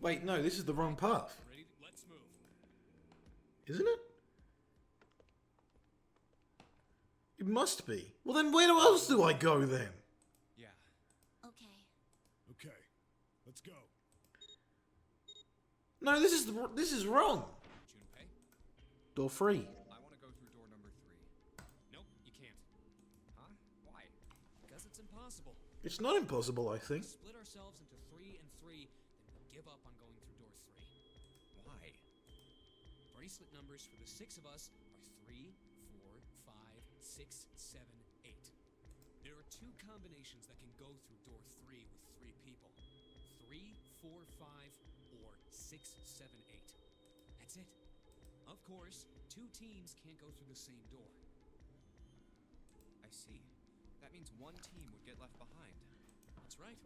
Wait, no, this is the wrong path. Ready? Let's move. Isn't it? It must be. Well then where else do I go then? Yeah. Okay. Okay, let's go. No, this is wrong. Junpei, Door 3. I want to go through door number 3. Nope, you can't. Huh? Why? Because it's impossible. It's not impossible, I think. Split ourselves into 3 and 3, then we'll give up on going through door 3. Why? Bracelet numbers for the 6 of us are 3, 4, 5, 6, 7, 8. There are 2 combinations that can go through door 3 with 3 people. 3, 4, 5, or 6, 7, 8. That's it. Of course, 2 teams can't go through the same door. I see. That means one team would get left behind. That's right.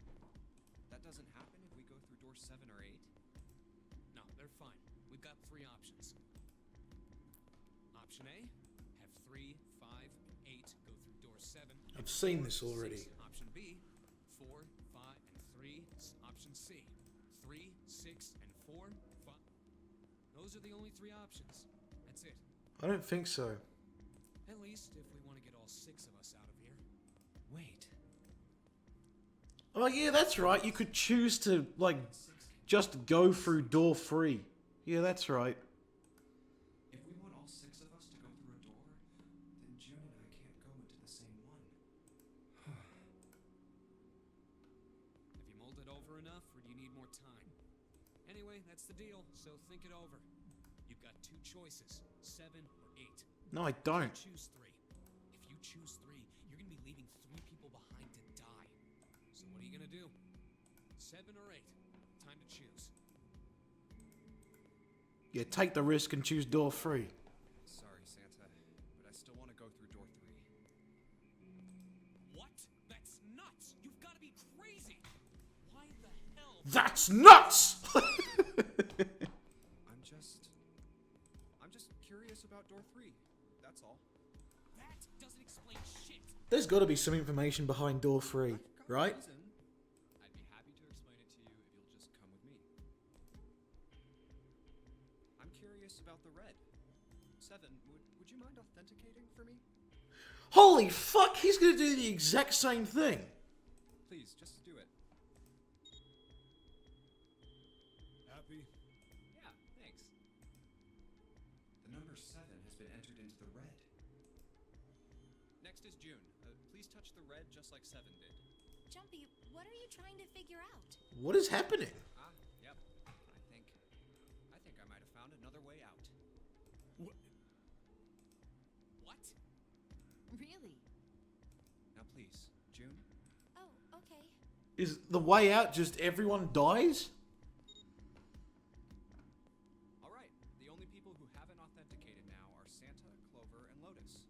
That doesn't happen if we go through door 7 or 8? No, they're fine. We've got 3 options. Option A, have 3, 5, and 8 go through door 7. I've seen this already. 6. Option B, 4, 5, and 3. Option C, 3, 6, and 4, 5. Those are the only 3 options. That's it. I don't think so. At least if we want to get all 6 of us out of here. Wait. Oh yeah, that's right. You could choose to, like, just go through door 3. Yeah, that's right. If we want all 6 of us to go through a door, then June and I can't go into the same one. Have you mulled it over enough, or do you need more time? Anyway, that's the deal, so think it over. You've got 2 choices, 7 or 8. No, I don't. Choose 3. If you choose 3, you're gonna be leaving 3 people behind to die. So what are you gonna do? 7 or 8? Time to choose. Yeah, take the risk and choose door 3. Sorry, Santa, but I still want to go through door 3. What? That's nuts! You've got to be crazy! Why the hell? That's nuts! I'm just curious about door 3. That's all. That doesn't explain shit. There's got to be some information behind door 3, right? I'd be happy to explain it to you if you'll just come with me. I'm curious about the red. 7, would you mind authenticating for me? Holy fuck, he's gonna do the exact same thing. Please, just do it. Happy? Yeah, thanks. The number 7 has been entered into the red. Next is June. Please touch the red just like 7 did. Jumpy, what are you trying to figure out? What is happening? Yep. I think I might have found another way out. What? What? Really? Now please, June. Oh, okay. Is the way out just everyone dies? All right. The only people who haven't authenticated now are Santa, Clover, and Lotus.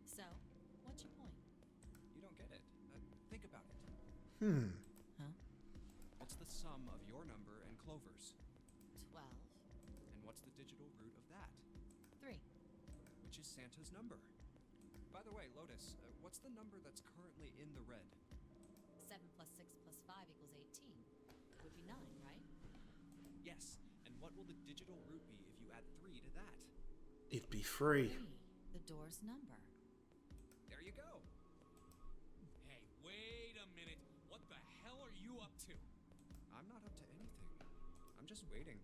So, what's your point? You don't get it. Think about it. Huh? What's the sum of your number and Clover's? 12. And what's the digital root of that? 3. Which is Santa's number. By the way, Lotus, what's the number that's currently in the red? 7 plus 6 plus 5 equals 18. Would be 9, right? Yes. And what will the digital root be if you add 3 to that? It'd be 3. 3. The door's number. There you go. Hey, wait a minute. What the hell are you up to? I'm not up to anything. I'm just waiting.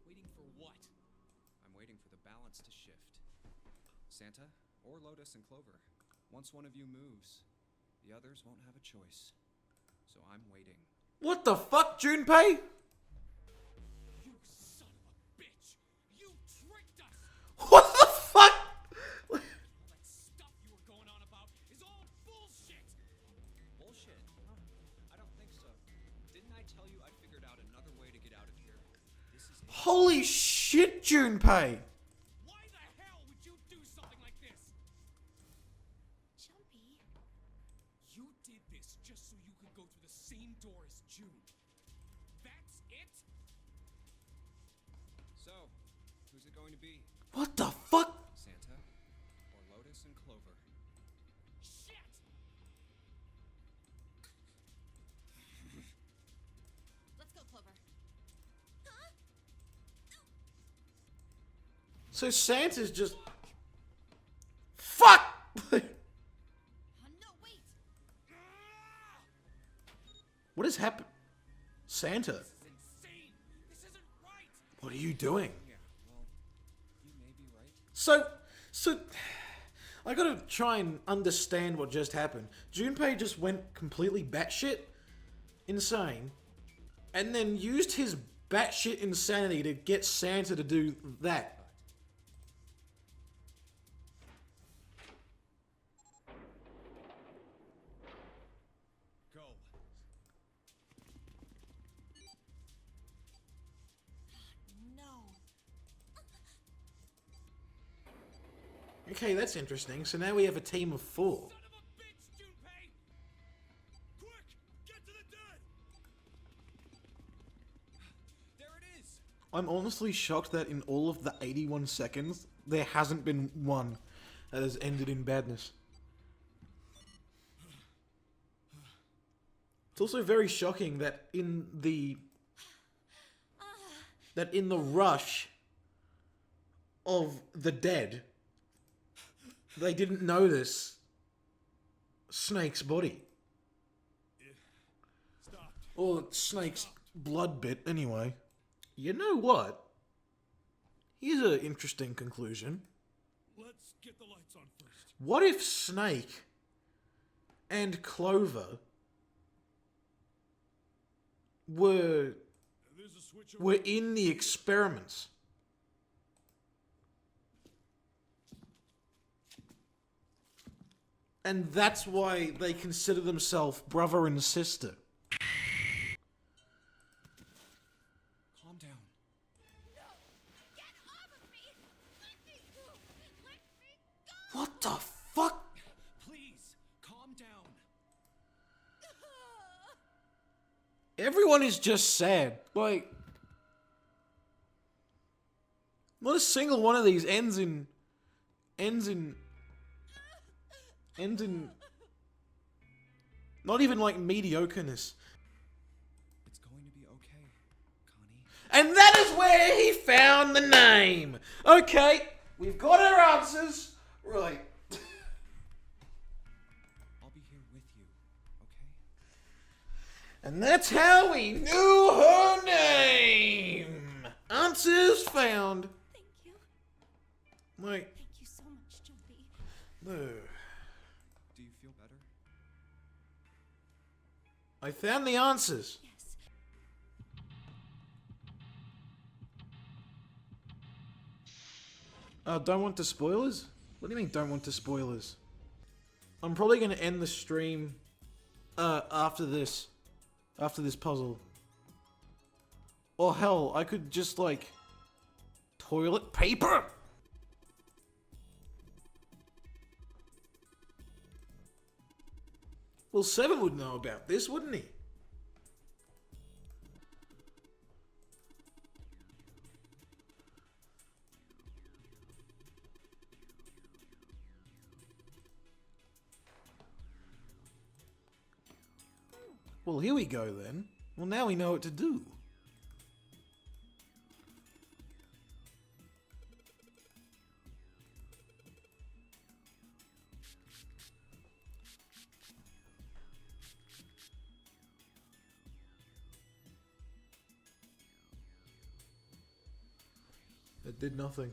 Waiting for what? I'm waiting for the balance to shift. Santa, or Lotus and Clover, once one of you moves, the others won't have a choice. So I'm waiting. What the fuck, Junpei? You son of a bitch! You tricked us! What the fuck? All that stuff you were going on about is all bullshit! Bullshit? Huh? I don't think so. Didn't I tell you I figured out another way to get out of here? This is it. Holy shit, Junpei. Why the hell would you do something like this? Jumpy. You did this just so you could go through the same door as June. That's it? So, who's it going to be? What the fuck? Santa or Lotus and Clover? Shit! So Santa's just... Fuck! No, wait. What has happened? Santa, This is insane. This isn't right. what are you doing? Yeah, well, you may be right. So, I gotta try and understand what just happened. Junpei just went completely batshit insane, and then used his batshit insanity to get Santa to do that. Go. No. Okay, that's interesting. So now we have a team of 4. Son of a bitch, Junpei! Quick! Get to the den! There it is. I'm honestly shocked that in all of the 81 seconds, there hasn't been one that has ended in badness. It's also very shocking that in the rush of the dead, they didn't notice Snake's body. Stop. Or Snake's blood bit, anyway. You know what? Here's an interesting conclusion. Let's get the lights on first. What if Snake and Clover were There's a switch over. in the experiments? And that's why they consider themselves brother and sister. Calm down. Get off of me! Let me go! Let me go! What the fuck? Please, calm down. Everyone is just sad. Like, not a single one of these ends in not even like mediocreness. It's going to be okay, Connie. And that is where he found the name. Okay, we've got our answers. Right. I'll be here with you, okay? And that's how we knew her name. Answers found. Thank you. Like, Thank you so much, Jumpy. no. Do you feel better? I found the answers. Yes. Don't want the spoilers? What do you mean don't want the spoilers? I'm probably gonna end the stream after this puzzle. Or hell, I could just like toilet paper. Well, Seven would know about this, wouldn't he? Well, here we go then. Well, now we know what to do. It did nothing.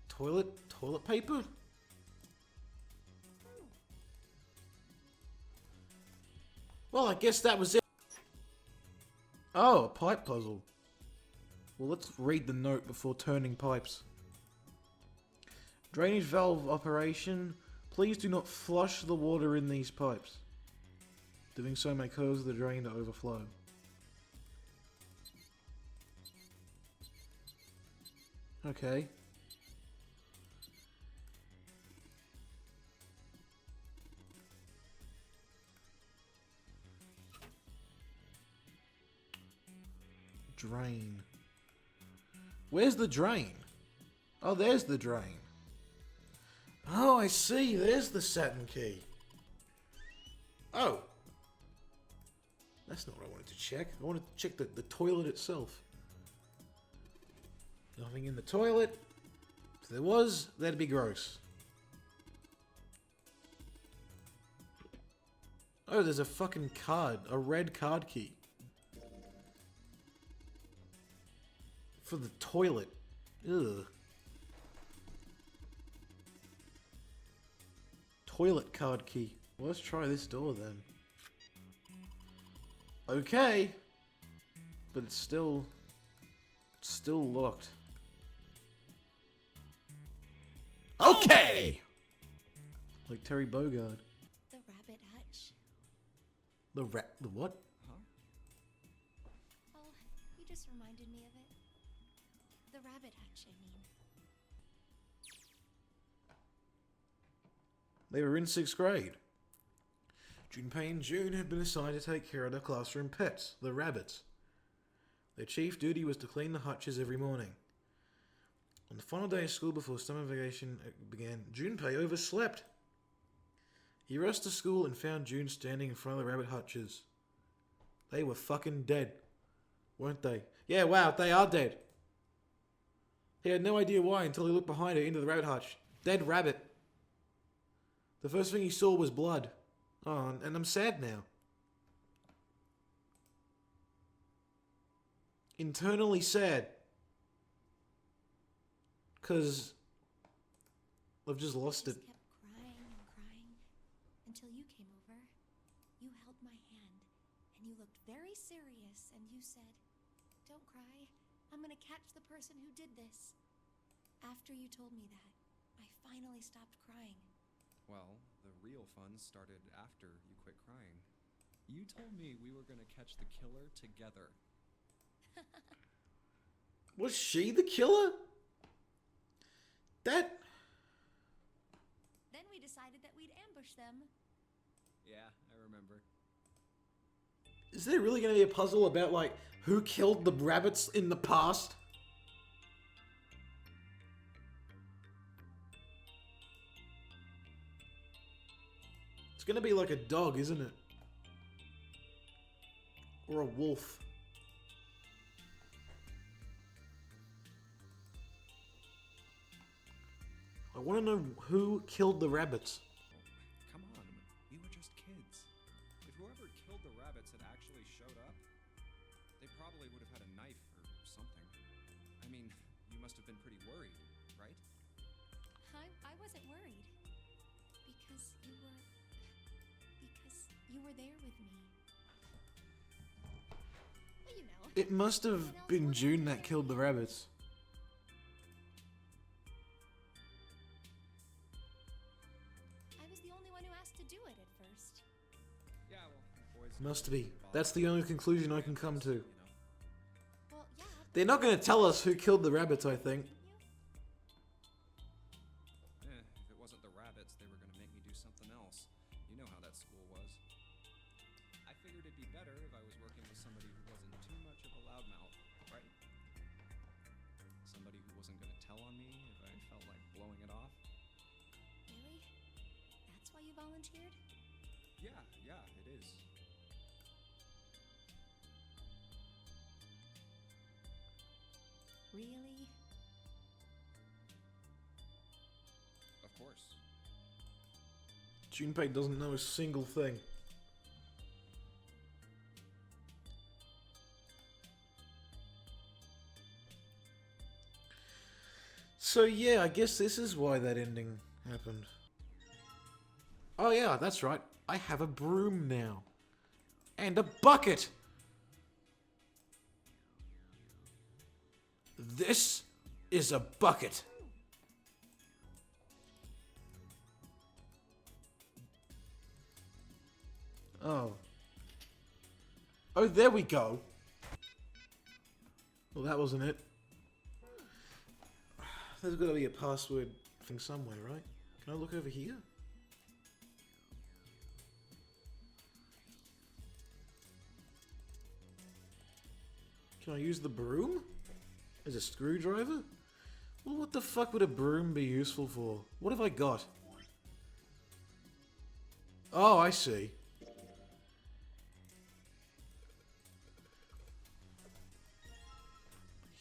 Toilet paper? Well, I guess that was it. Oh, a pipe puzzle. Well, let's read the note before turning pipes. Drainage valve operation. Please do not flush the water in these pipes. Doing so may cause the drain to overflow. Okay. Drain. Where's the drain? Oh, there's the drain. Oh, I see. There's the Saturn key. Oh. That's not what I wanted to check. I wanted to check the toilet itself. Nothing in the toilet. If there was, that'd be gross. Oh, there's a fucking card. A red card key. For the toilet. Ugh. Toilet card key. Well, let's try this door then. Okay. But it's still locked. Okay! Like Terry Bogard. The rabbit hutch. The what? Huh? Oh, you just reminded me of it. The rabbit hutch, I mean. They were in 6th grade. Junpei and June had been assigned to take care of their classroom pets, the rabbits. Their chief duty was to clean the hutches every morning. On the final day of school before summer vacation began, Junpei overslept. He rushed to school and found June standing in front of the rabbit hutches. They were fucking dead, weren't they? Yeah, wow, they are dead. He had no idea why until he looked behind her into the rabbit hutch. Dead rabbit. The first thing he saw was blood. Oh, and I'm sad now. Internally sad. Because I've just lost it. Just kept crying and crying until you came over. You held my hand and you looked very serious and you said, "Don't cry. I'm gonna catch the person who did this." After you told me that, I finally stopped crying. Well, the real fun started after you quit crying. You told me we were gonna catch the killer together. Was she the killer? Then we decided that we'd ambush them. Yeah, I remember. Is there really going to be a puzzle about, like, who killed the rabbits in the past? It's going to be like a dog, isn't it? Or a wolf. I want to know who killed the rabbits. Come on, we were just kids. If whoever killed the rabbits had actually showed up, they probably would have had a knife or something. I mean, you must have been pretty worried, right? I wasn't worried. Because you were there with me. Well, you know. It must have been June that killed the rabbits. I was the only one who asked to do it at first. Yeah, well, boys. Must be. That's the only conclusion I can come to. Well, yeah. They're not going to tell us who killed the rabbits, I think. If it wasn't the rabbits, they were gonna make me do something else. You know how that school was. I figured it'd be better if I was working with somebody who wasn't too much of a loudmouth, right? Somebody who wasn't gonna tell on me if I felt like blowing it off. Really? That's why you volunteered? Yeah, it is. Really? Of course. Junpei doesn't know a single thing. So yeah, I guess this is why that ending happened. Oh yeah, that's right. I have a broom now. And a bucket! This is a bucket. Oh. Oh, there we go. Well, that wasn't it. There's got to be a password thing somewhere, right? Can I look over here? Can I use the broom? As a screwdriver? Well, what the fuck would a broom be useful for? What have I got? Oh, I see.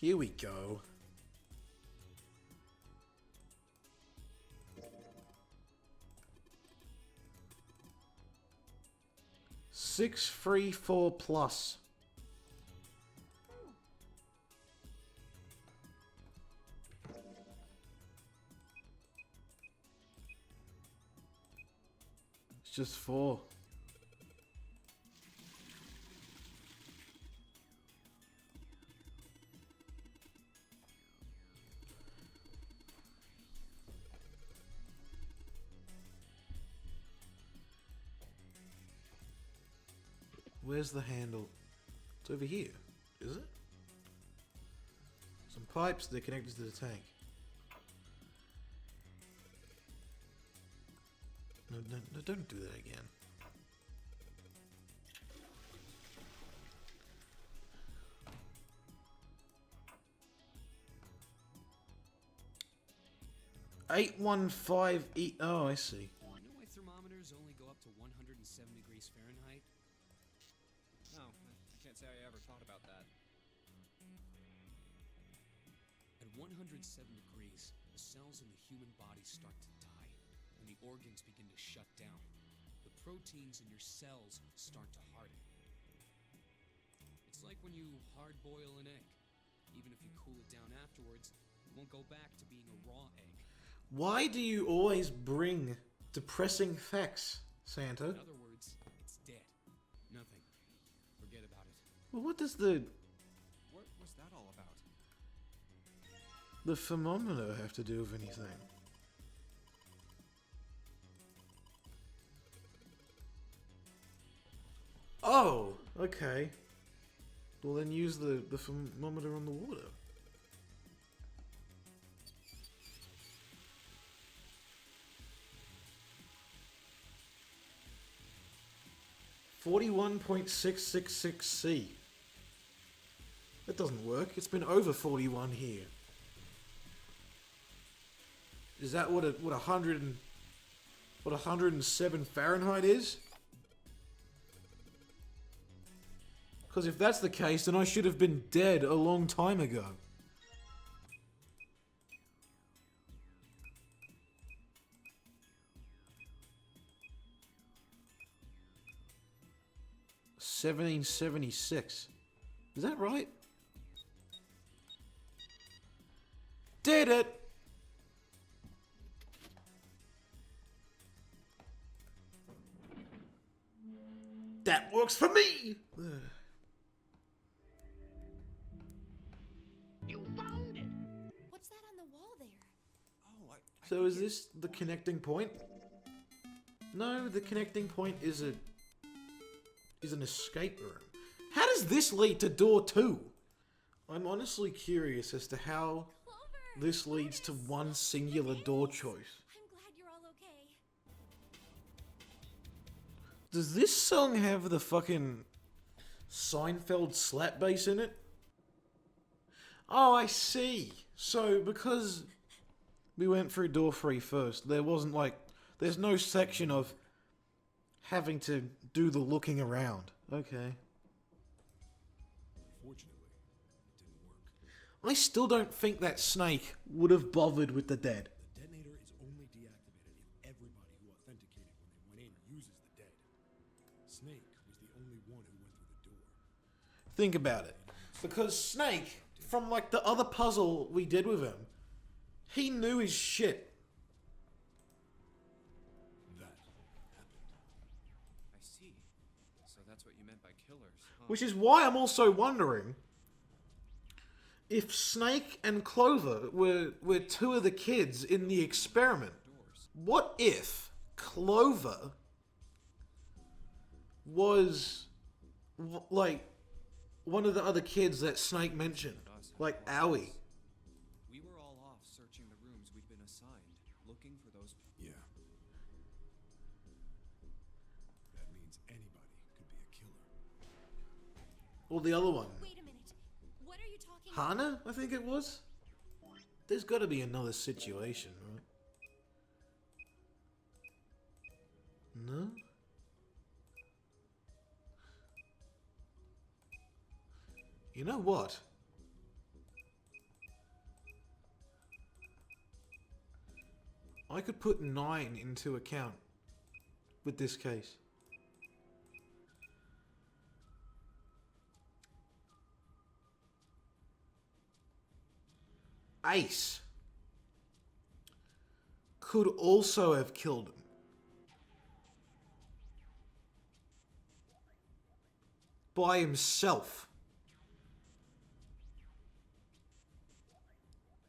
Here we go. Six, 3, 4 plus. It's just 4. Where's the handle? It's over here, is it? Some pipes, they're connected to the tank. No, don't do that again. $815 Oh, I see. You know why thermometers only go up to 107 degrees Fahrenheit? No, I can't say I ever thought about that. At 107 degrees, the cells in the human body start to die, and the organs begin to shut down. The proteins in your cells start to harden. It's like when you hard boil an egg. Even if you cool it down afterwards, it won't go back to being a raw egg. Why do you always bring depressing facts, Santa? In other words, it's dead. Nothing. Forget about it. Well, what does the What was that all about? thermometer have to do with anything? Oh, okay. Well, then use the thermometer on the water. .666C. That doesn't work. It's been over 41 here. Is that what 107 Fahrenheit is? Because if that's the case, then I should have been dead a long time ago. $1776. Is that right? Did it! That works for me! What's that on the wall there? Oh, I So is this the connecting point? No, the connecting point is an escape room. How does this lead to door 2? I'm honestly curious as to how Clover! this leads to one singular door choice. I'm glad you're all okay. Does this song have the fucking Seinfeld slap bass in it? Oh, I see. So, because we went through door 3 first, there wasn't like... There's no section of having to do the looking around. Okay. Fortunately, it didn't work. I still don't think that Snake would have bothered with the dead. The detonator is only deactivated if everybody who authenticated when they went in uses the dead. Snake was the only one who went through the door. Think about it. Because Snake, from like the other puzzle we did with him, he knew his shit. That happened. I see. So that's what you meant by killers, huh? Which is why I'm also wondering if Snake and Clover were two of the kids in the experiment. Doors. What if Clover was like one of the other kids that Snake mentioned? Like Owie. We were all off searching the rooms we'd been assigned, looking for those. Yeah. That means anybody could be a killer. Or the other one. Wait a minute. What are you talking about? Hana, I think it was. There's got to be another situation, right? No? You know what? I could put 9 into account with this case. Ace could also have killed him. By himself.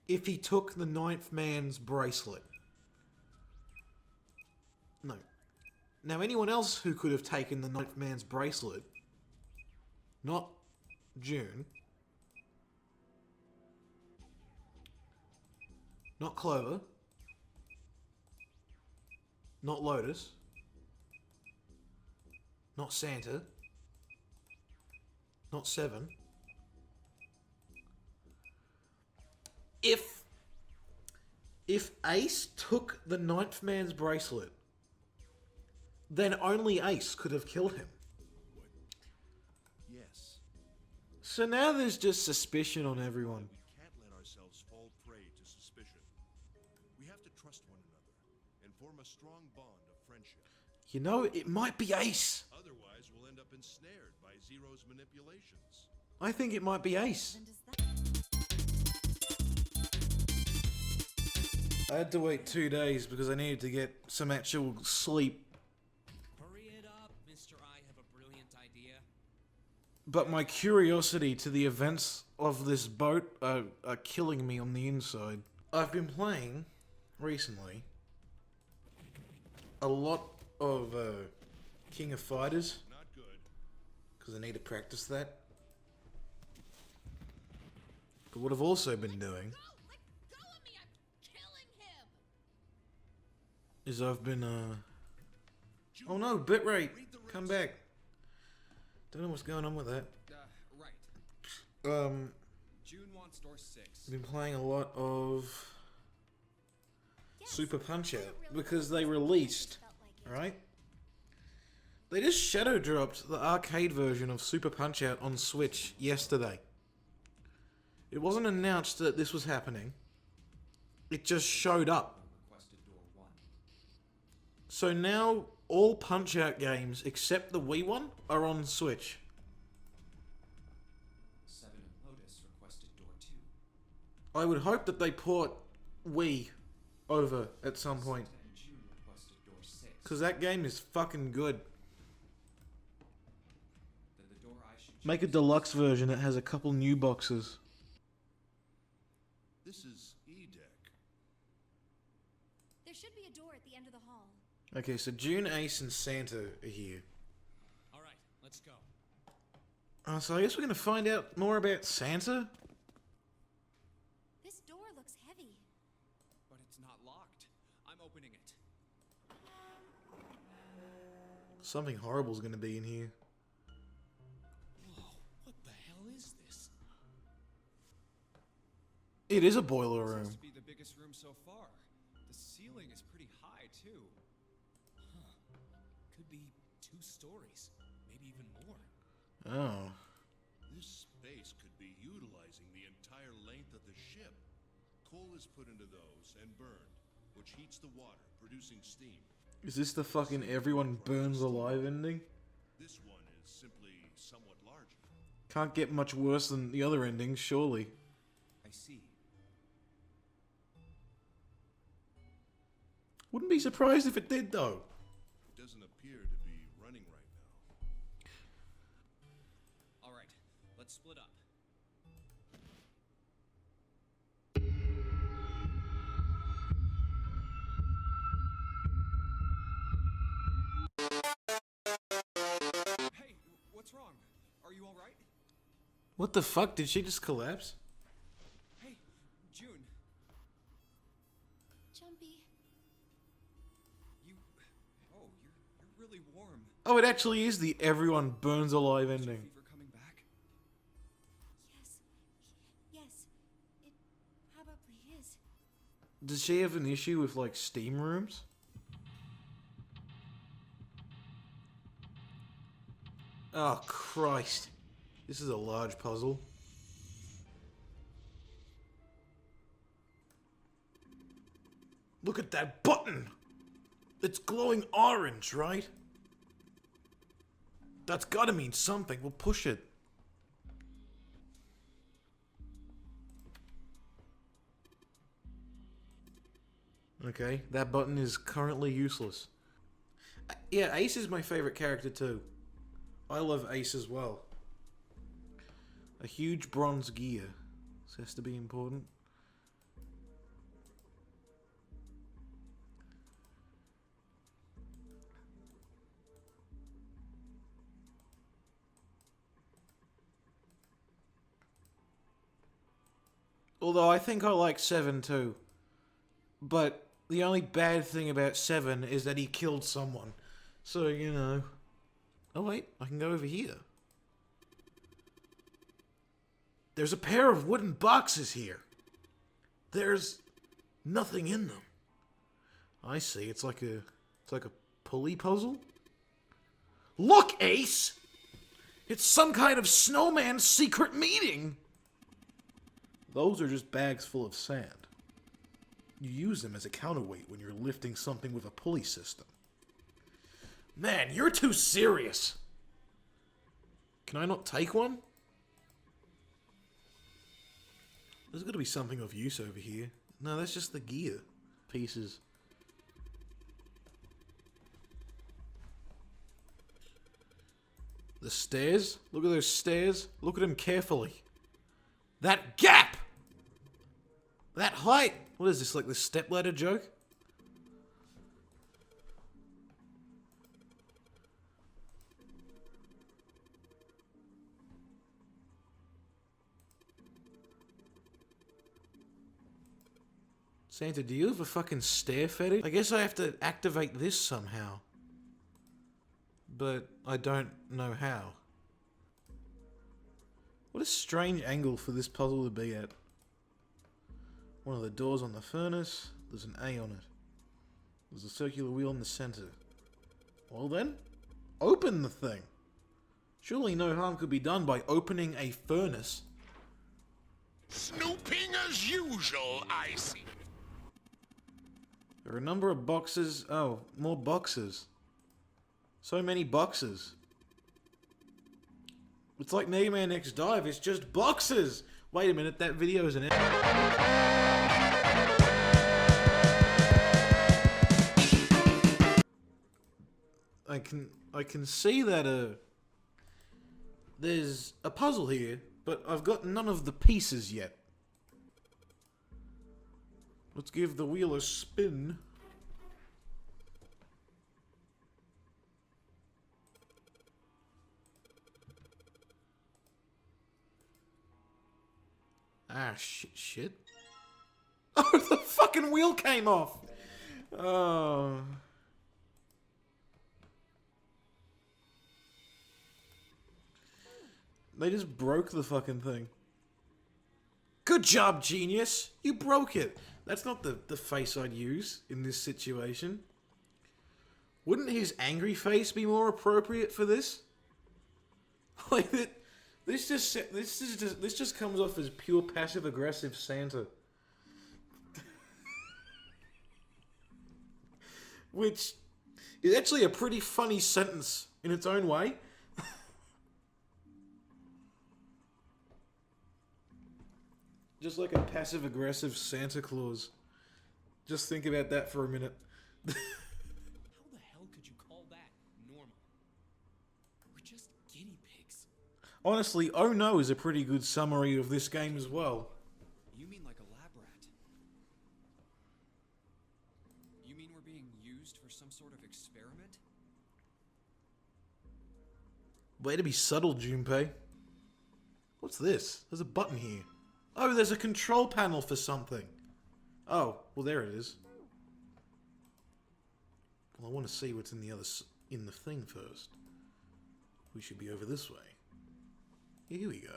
If he took the 9th man's bracelet. No. Now anyone else who could have taken the 9th man's bracelet, not June, not Clover, not Lotus, not Santa, not Seven. If Ace took the 9th man's bracelet, then only Ace could have killed him. Yes. So now there's just suspicion on everyone. We can't let ourselves fall prey to suspicion. We have to trust one another and form a strong bond of friendship. You know, it might be Ace. Otherwise, we'll end up ensnared by Zero's manipulations. I think it might be Ace. Then does that... I had to wait 2 days because I needed to get some actual sleep. Hurry it up, Mr. I have a brilliant idea. But my curiosity to the events of this boat are killing me on the inside. I've been playing, recently, a lot of King of Fighters. Not good. Because I need to practice that. But what I've also been doing Go! Let go of me! I'm killing him! is I've been, oh no, bitrate! Come back. Don't know what's going on with that. Right. June wants door 6. I've been playing a lot of Yes, Super Punch I Out really because felt they like released, it. right? They just shadow dropped the arcade version of Super Punch Out on Switch yesterday. It wasn't announced that this was happening. It just showed up. Requested door 1. So now all Punch Out games except the Wii one are on Switch. 7 and Lotus requested door 2. I would hope that they port Wii over at some point. Santa and June requested door 6. Because that game is fucking good. Then the door I should Make a choose- deluxe version that has a couple new boxes. This is E-Deck. There should be a door at the end of the hall. Okay, so June, Ace, and Santa are here. Alright, let's go. So I guess we're gonna find out more about Santa? This door looks heavy. But it's not locked. I'm opening it. Something horrible's gonna be in here. Whoa, what the hell is this? It is a boiler Seems room. to be the biggest room so far. The ceiling is pretty high too. Could be 2 stories, maybe even more. Oh. This space could be utilizing the entire length of the ship. Coal is put into those and burned, which heats the water, producing steam. Is this the fucking everyone burns alive ending? This one is simply somewhat larger. Can't get much worse than the other endings, surely. I see. Wouldn't be surprised if it did, though. It doesn't appear to be running right now. Alright, let's split up. Hey, what's wrong? Are you alright? What the fuck? Did she just collapse? Hey, June, Jumpy. you... Oh, you're really warm. Oh, it actually is the everyone burns alive Is your ending. fever coming back? Yes. Yes. It probably is. Does she have an issue with, like, steam rooms? Oh, Christ. This is a large puzzle. Look Look at that button! It's glowing orange, right? That's gotta mean something. We'll push it. Okay, that button is currently useless. Yeah, Ace is my favorite character too. I love Ace as well. A huge bronze gear. This has to be important. Although I think I like 7 too. But the only bad thing about 7 is that he killed someone. So, you know. Oh wait, I can go over here. There's a pair of wooden boxes here. There's nothing in them. I see, it's like a pulley puzzle. Look, Ace! It's some kind of snowman secret meeting! Those are just bags full of sand. You use them as a counterweight when you're lifting something with a pulley system. Man, you're too serious! Can I not take one? There's gotta be something of use over here. No, that's just the gear pieces. The stairs? Look at those stairs. Look at them carefully. That gap! That height! What is this, like the stepladder joke? Santa, do you have a fucking stair fetish? I guess I have to activate this somehow. But I don't know how. What a strange angle for this puzzle to be at. One of the doors on the furnace, there's an A on it. There's a circular wheel in the center. Well then, open the thing. Surely no harm could be done by opening a furnace. Snooping as usual, I see. There are a number of boxes. Oh, more boxes. So many boxes. It's like Mega Man X Dive, it's just boxes! Wait a minute, that video is an... I can see that there's a puzzle here, but I've got none of the pieces yet. Let's give the wheel a spin. Ah, shit. Oh, the fucking wheel came off! Oh... They just broke the fucking thing. Good job, genius! You broke it! That's not the face I'd use in this situation. Wouldn't his angry face be more appropriate for this? Like, this just comes off as pure passive-aggressive Santa. Which is actually a pretty funny sentence in its own way. Just like a passive-aggressive Santa Claus. Just think about that for a minute. How the hell could you call that normal? We're just guinea pigs. Honestly, Oh No is a pretty good summary of this game as well. You mean like a lab rat? You mean we're being used for some sort of experiment? Way to be subtle, Junpei. What's this? There's a button here. Oh, there's a control panel for something. Oh, well there it is. Well, I want to see what's in the thing first. We should be over this way. Yeah, here we go.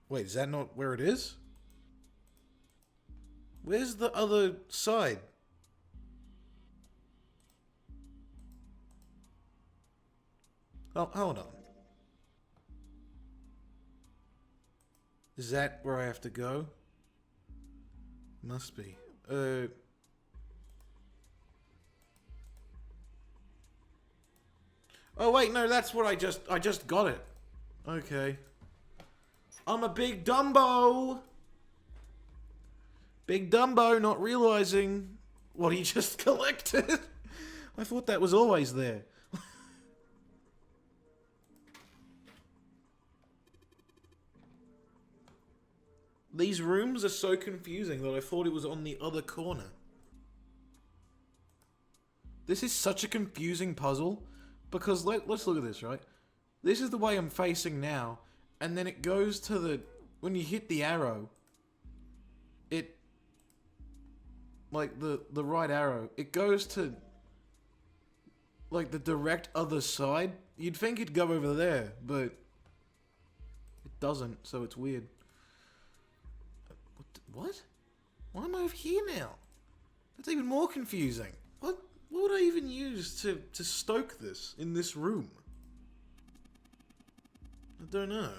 Wait, is that not where it is? Where's the other side? Oh, hold on. Is that where I have to go? Must be. Oh wait, no, that's what I just got it. Okay. I'm a big Dumbo! Big Dumbo not realizing what he just collected. I thought that was always there. These rooms are so confusing that I thought it was on the other corner. This is such a confusing puzzle, because let's look at this, right? This is the way I'm facing now, and then it goes to the... When you hit the arrow, it... Like, the right arrow, it goes to... Like, the direct other side. You'd think it'd go over there, but... It doesn't, so it's weird. What? Why am I over here now? That's even more confusing. What would I even use to stoke this in this room? I don't know.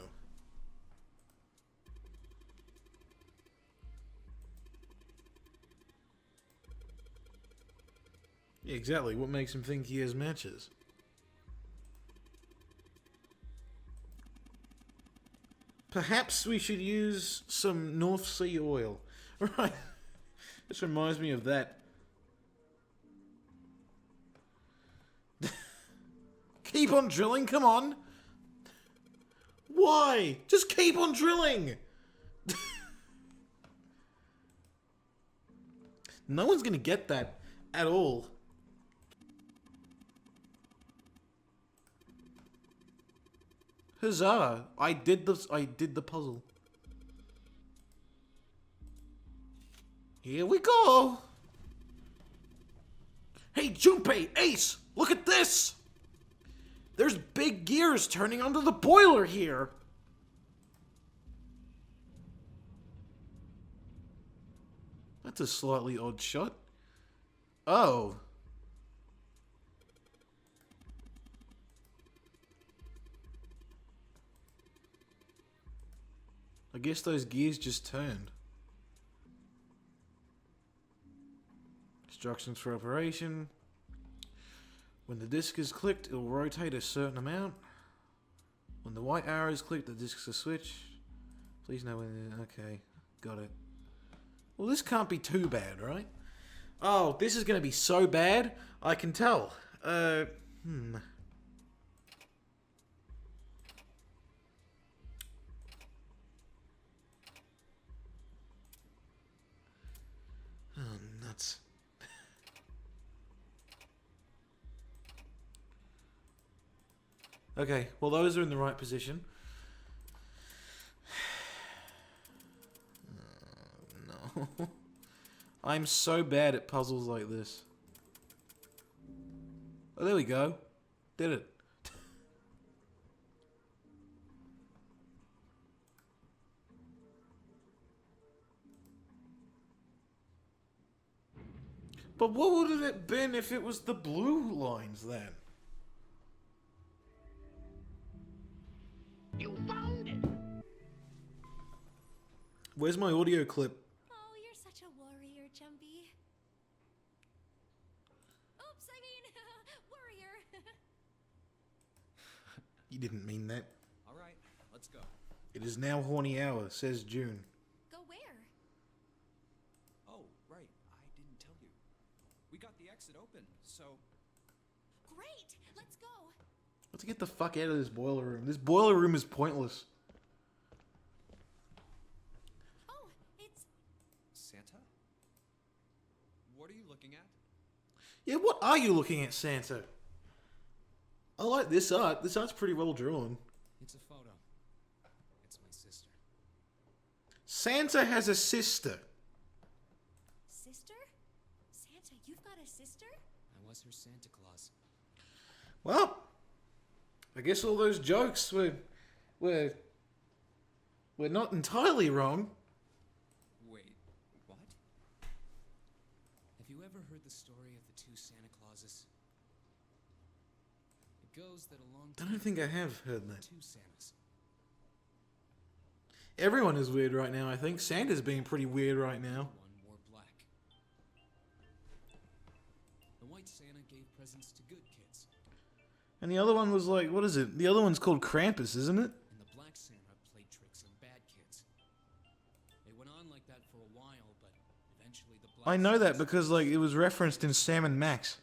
Yeah, exactly. What makes him think he has matches? Perhaps we should use some North Sea oil. Right. This reminds me of that. Keep on drilling, come on. Why? Just keep on drilling. No one's gonna get that at all. Huzzah! I did the puzzle. Here we go! Hey Junpei, Ace! Look at this! There's big gears turning onto the boiler here! That's a slightly odd shot. Oh. I guess those gears just turned. Instructions for operation. When the disc is clicked, it will rotate a certain amount. When the white arrow is clicked, the discs are switched. Please know when... Okay, got it. Well, this can't be too bad, right? Oh, this is going to be so bad. I can tell. Nuts. Okay, well those are in the right position. No. I'm so bad at puzzles like this. Oh, there we go. Did it. But what would it have been if it was the blue lines then? You found it! Where's my audio clip? Oh, you're such a warrior, Jumpy. Oops, I mean, warrior. You didn't mean that. Alright, let's go. It is now horny hour, says June. Go where? Oh, right, I didn't tell you. We got the exit open, so... Great, let's go. Let's get the fuck out of this boiler room. This boiler room is pointless. Oh, it's... Santa? What are you looking at? Yeah, what are you looking at, Santa? I like this art. This art's pretty well drawn. It's a photo. It's my sister. Santa has a sister. Sister? Santa, you've got a sister? I was her Santa Claus. Well, I guess all those jokes were not entirely wrong. Wait, what? Have you ever heard the story of the two Santa Clauses? It goes that a long I time don't think I ago, have heard that. two Santas. Everyone is weird right now, I think. Santa's being pretty weird right now. One wore black, white Santa gave presents to good kids, And the other one was like, what is it? The other one's called Krampus, isn't it? and the black Santa played tricks on bad kids. It went on like that for a while, but eventually the black I know that Santa because like it was referenced in Sam and Max.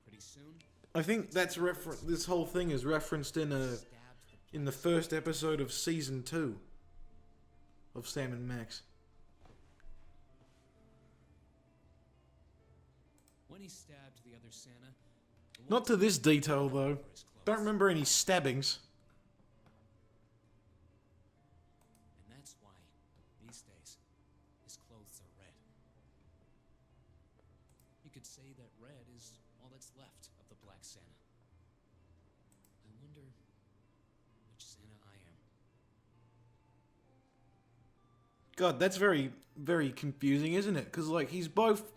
pretty soon I think that's this whole thing is referenced in the first episode of season 2 of Sam and Max. when he stabbed the other Santa. the Not white to this Santa detail wore though. his clothes. Don't remember any stabbings. And that's why, these days, his clothes are red. You could say that red is all that's left of the black Santa. I wonder which Santa I am. God, that's very, very confusing, isn't it? Because like he's both.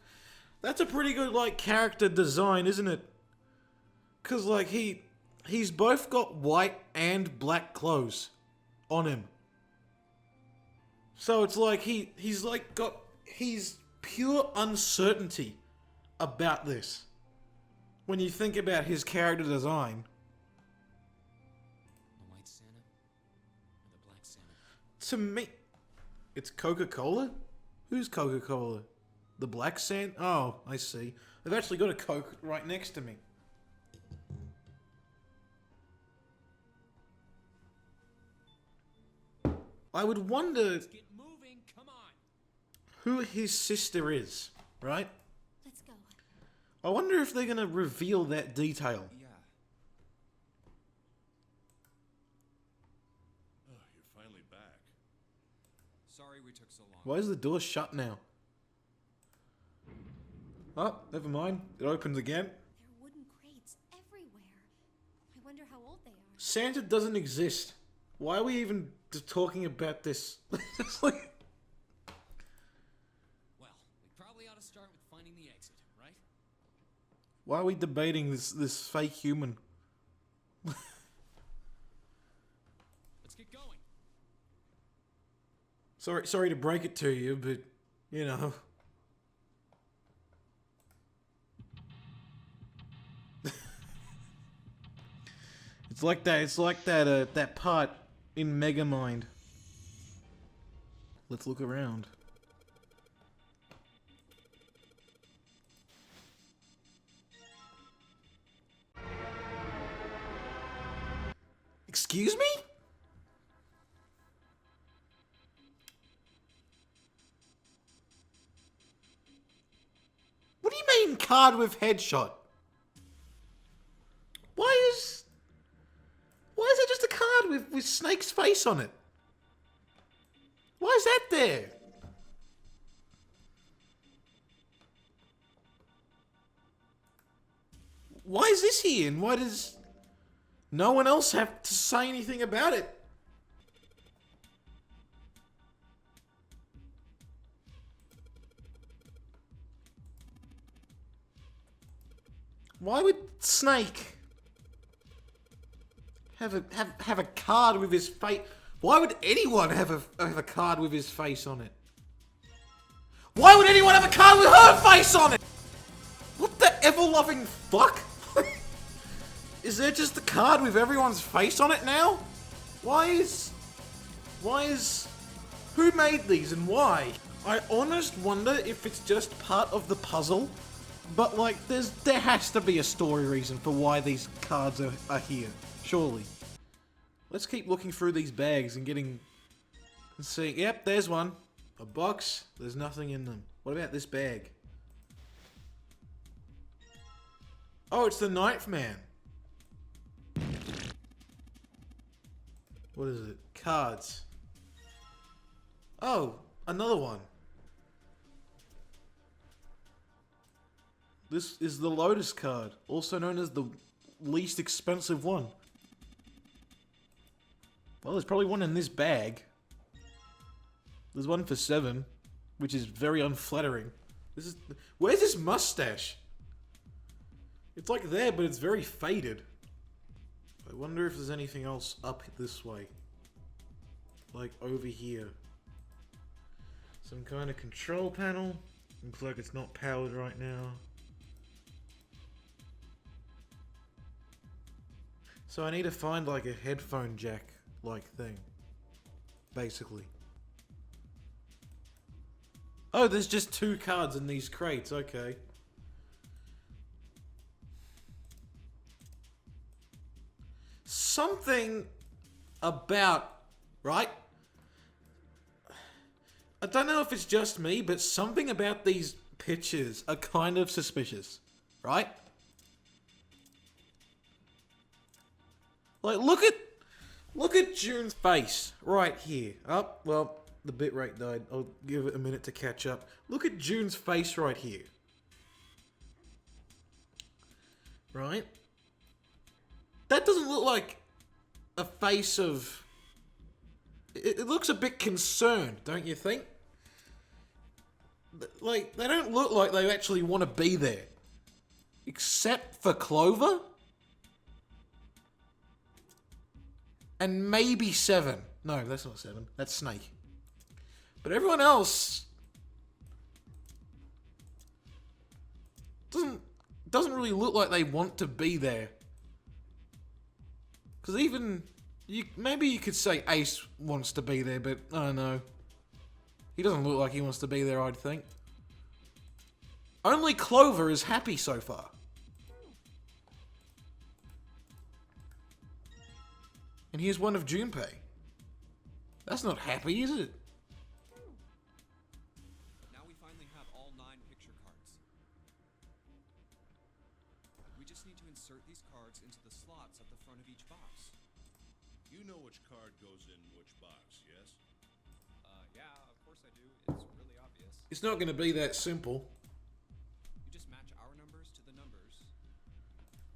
That's a pretty good like character design, isn't it? Because like he's both got white and black clothes on him. So it's like he's pure uncertainty about this. When you think about his character design. The white Santa or the black Santa? To me, it's Coca-Cola? Who's Coca-Cola? The Black Santa? Oh, I see. They've actually got a Coke right next to me. I would wonder Let's get moving, come on! who his sister is, right? Let's go. I wonder if they're gonna reveal that detail. Yeah. Oh, you're finally back. Sorry we took so long. Why is the door shut now? Oh, never mind. It opens again. There are wooden crates everywhere. I wonder how old they are. Santa doesn't exist. Why are we even talking about this? It's like... Well, we probably ought to start with finding the exit, right? Why are we debating this fake human? Let's get going. Sorry to break it to you, but you know. It's like that that part in Megamind. Let's look around. Excuse me? What do you mean card with headshot? Why is it just a card with Snake's face on it? Why is that there? Why is this here and why does no one else have to say anything about it? Why would Snake have a card with his face? Why would anyone have a card with his face on it? Why would anyone have a card with her face on it? What the ever-loving fuck? Is there just a card with everyone's face on it now? Why is... Who made these and why? I honest wonder if it's just part of the puzzle, but like, there has to be a story reason for why these cards are here, surely. Let's keep looking through these bags and getting... Let's see, yep, there's one. A box, there's nothing in them. What about this bag? Oh, it's the Ninth Man. What is it? Cards. Oh, another one. This is the Lotus card, also known as the least expensive one. Well, there's probably one in this bag. There's one for 7, which is very unflattering. Where's this mustache? It's like there, but it's very faded. I wonder if there's anything else up this way. Like over here. Some kind of control panel. Looks like it's not powered right now. So I need to find like a headphone jack like thing. Basically. Oh, there's just 2 cards in these crates, okay. Something about, right? I don't know if it's just me, but something about these pictures are kind of suspicious, right? Like, look at June's face right here. Oh, well, the bitrate died. I'll give it a minute to catch up. Look at June's face right here. Right? That doesn't look like a face of... It looks a bit concerned, don't you think? Like, they don't look like they actually want to be there. Except for Clover? And maybe 7. No, that's not 7. That's Snake. But everyone else... Doesn't really look like they want to be there. Because even... maybe you could say Ace wants to be there, but I don't know. He doesn't look like he wants to be there, I'd think. Only Clover is happy so far. And here's one of Junpei. That's not happy, is it? Now we finally have all 9 picture cards. We just need to insert these cards into the slots at the front of each box. You know which card goes in which box, yes? Yeah, of course I do. It's really obvious. It's not going to be that simple. You just match our numbers to the numbers.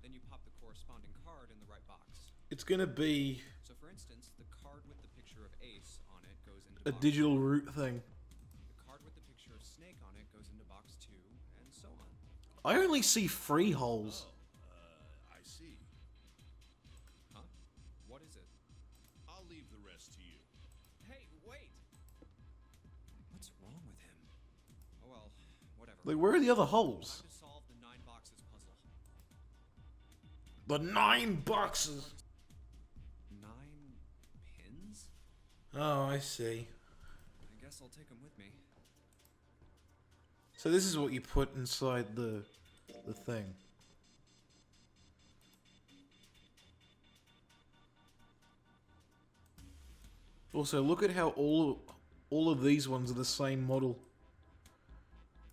Then you pop the corresponding card in the right box. It's going to be So for instance, the card with the picture of Ace on it goes into a box digital 1. root thing. The card with the picture of Snake on it goes into box 2, and so on. I only see 3 holes. I see. Huh? What is it? I'll leave the rest to you. Hey, wait! What's wrong with him? Oh well, whatever. Like, where are the other holes? Time to solve the 9 boxes puzzle. The 9 boxes. 9 pins? Oh, I see. I guess I'll take them with me. So this is what you put inside the thing. Also, look at how all of these ones are the same model.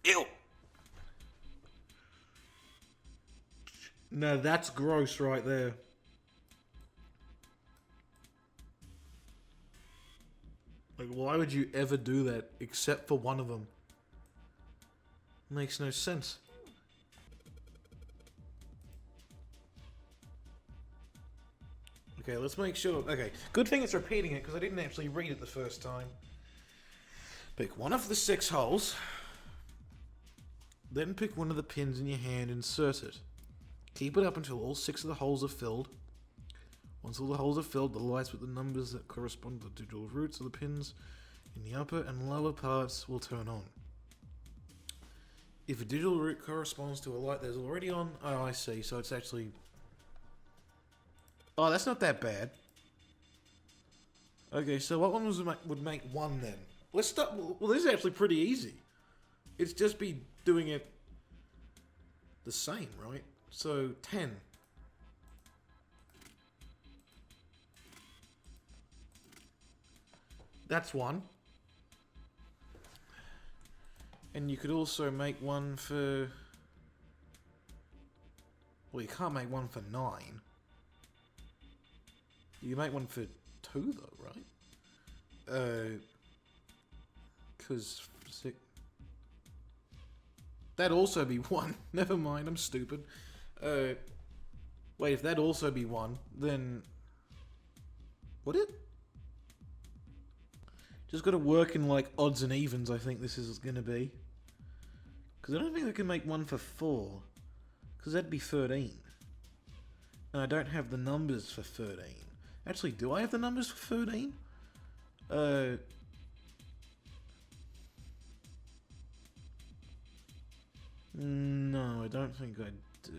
Ew! No, that's gross right there. Like, why would you ever do that except for one of them? Makes no sense. Okay, let's make sure. Okay, good thing it's repeating it because I didn't actually read it the first time. Pick one of the 6 holes. Then pick one of the pins in your hand and insert it. Keep it up until all 6 of the holes are filled. Once all the holes are filled, the lights with the numbers that correspond to the digital roots of the pins in the upper and lower parts will turn on. If a digital root corresponds to a light that is already on... Oh, I see. So it's actually... Oh, that's not that bad. Okay, so what one would make 1 then? Let's start... Well, this is actually pretty easy. It's just be doing it the same, right? So, 10. That's 1. And you could also make one for... Well, you can't make one for 9. You can make one for 2, though, right? Because... That'd also be 1. Never mind, I'm stupid. Wait, if that'd also be 1, then... Would it? Just gotta work in, like, odds and evens, I think this is gonna be. Because I don't think I can make one for 4. Because that'd be 13. And I don't have the numbers for 13. Actually, do I have the numbers for 13? No, I don't think I do.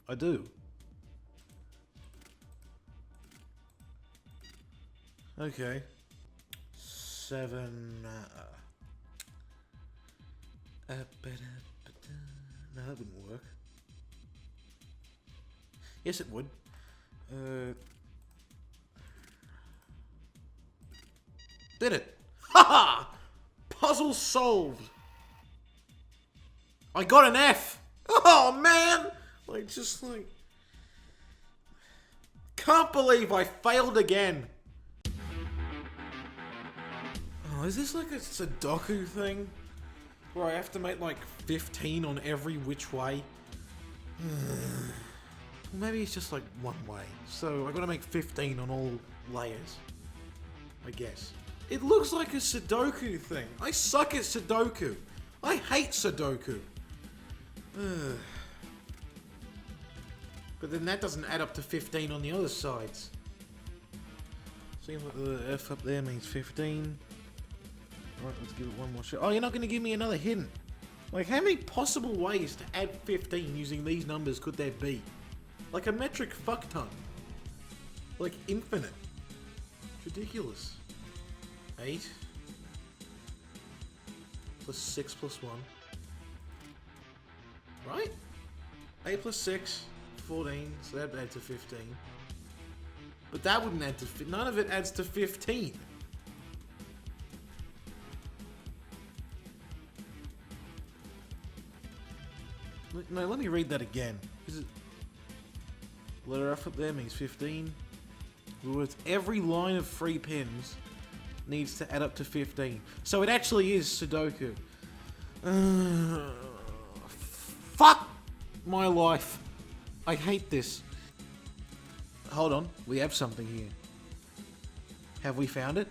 I do. Okay. 7. No, that wouldn't work. Yes, it would. Did it? Haha! Puzzle solved. I got an F. Oh man! Can't believe I failed again. Oh, is this like a Sudoku thing? Where I have to make like 15 on every which way? Maybe it's just like one way. So I gotta make 15 on all layers. I guess. It looks like a Sudoku thing. I suck at Sudoku. I hate Sudoku. But then that doesn't add up to 15 on the other sides. Seems like the F up there means 15. Alright, let's give it one more shot. Oh, you're not going to give me another hint. Like, how many possible ways to add 15 using these numbers could there be? Like a metric fuck ton. Like, infinite. It's ridiculous. 8. Plus 6 plus 1. Right? 8 plus 6. 14. So that would add to 15. But that wouldn't add to... None of it adds to 15. No, let me read that again. Is it... Letter F up there means 15. Words. Every line of 3 pins needs to add up to 15. So it actually is Sudoku. Fuck my life. I hate this. Hold on. We have something here. Have we found it?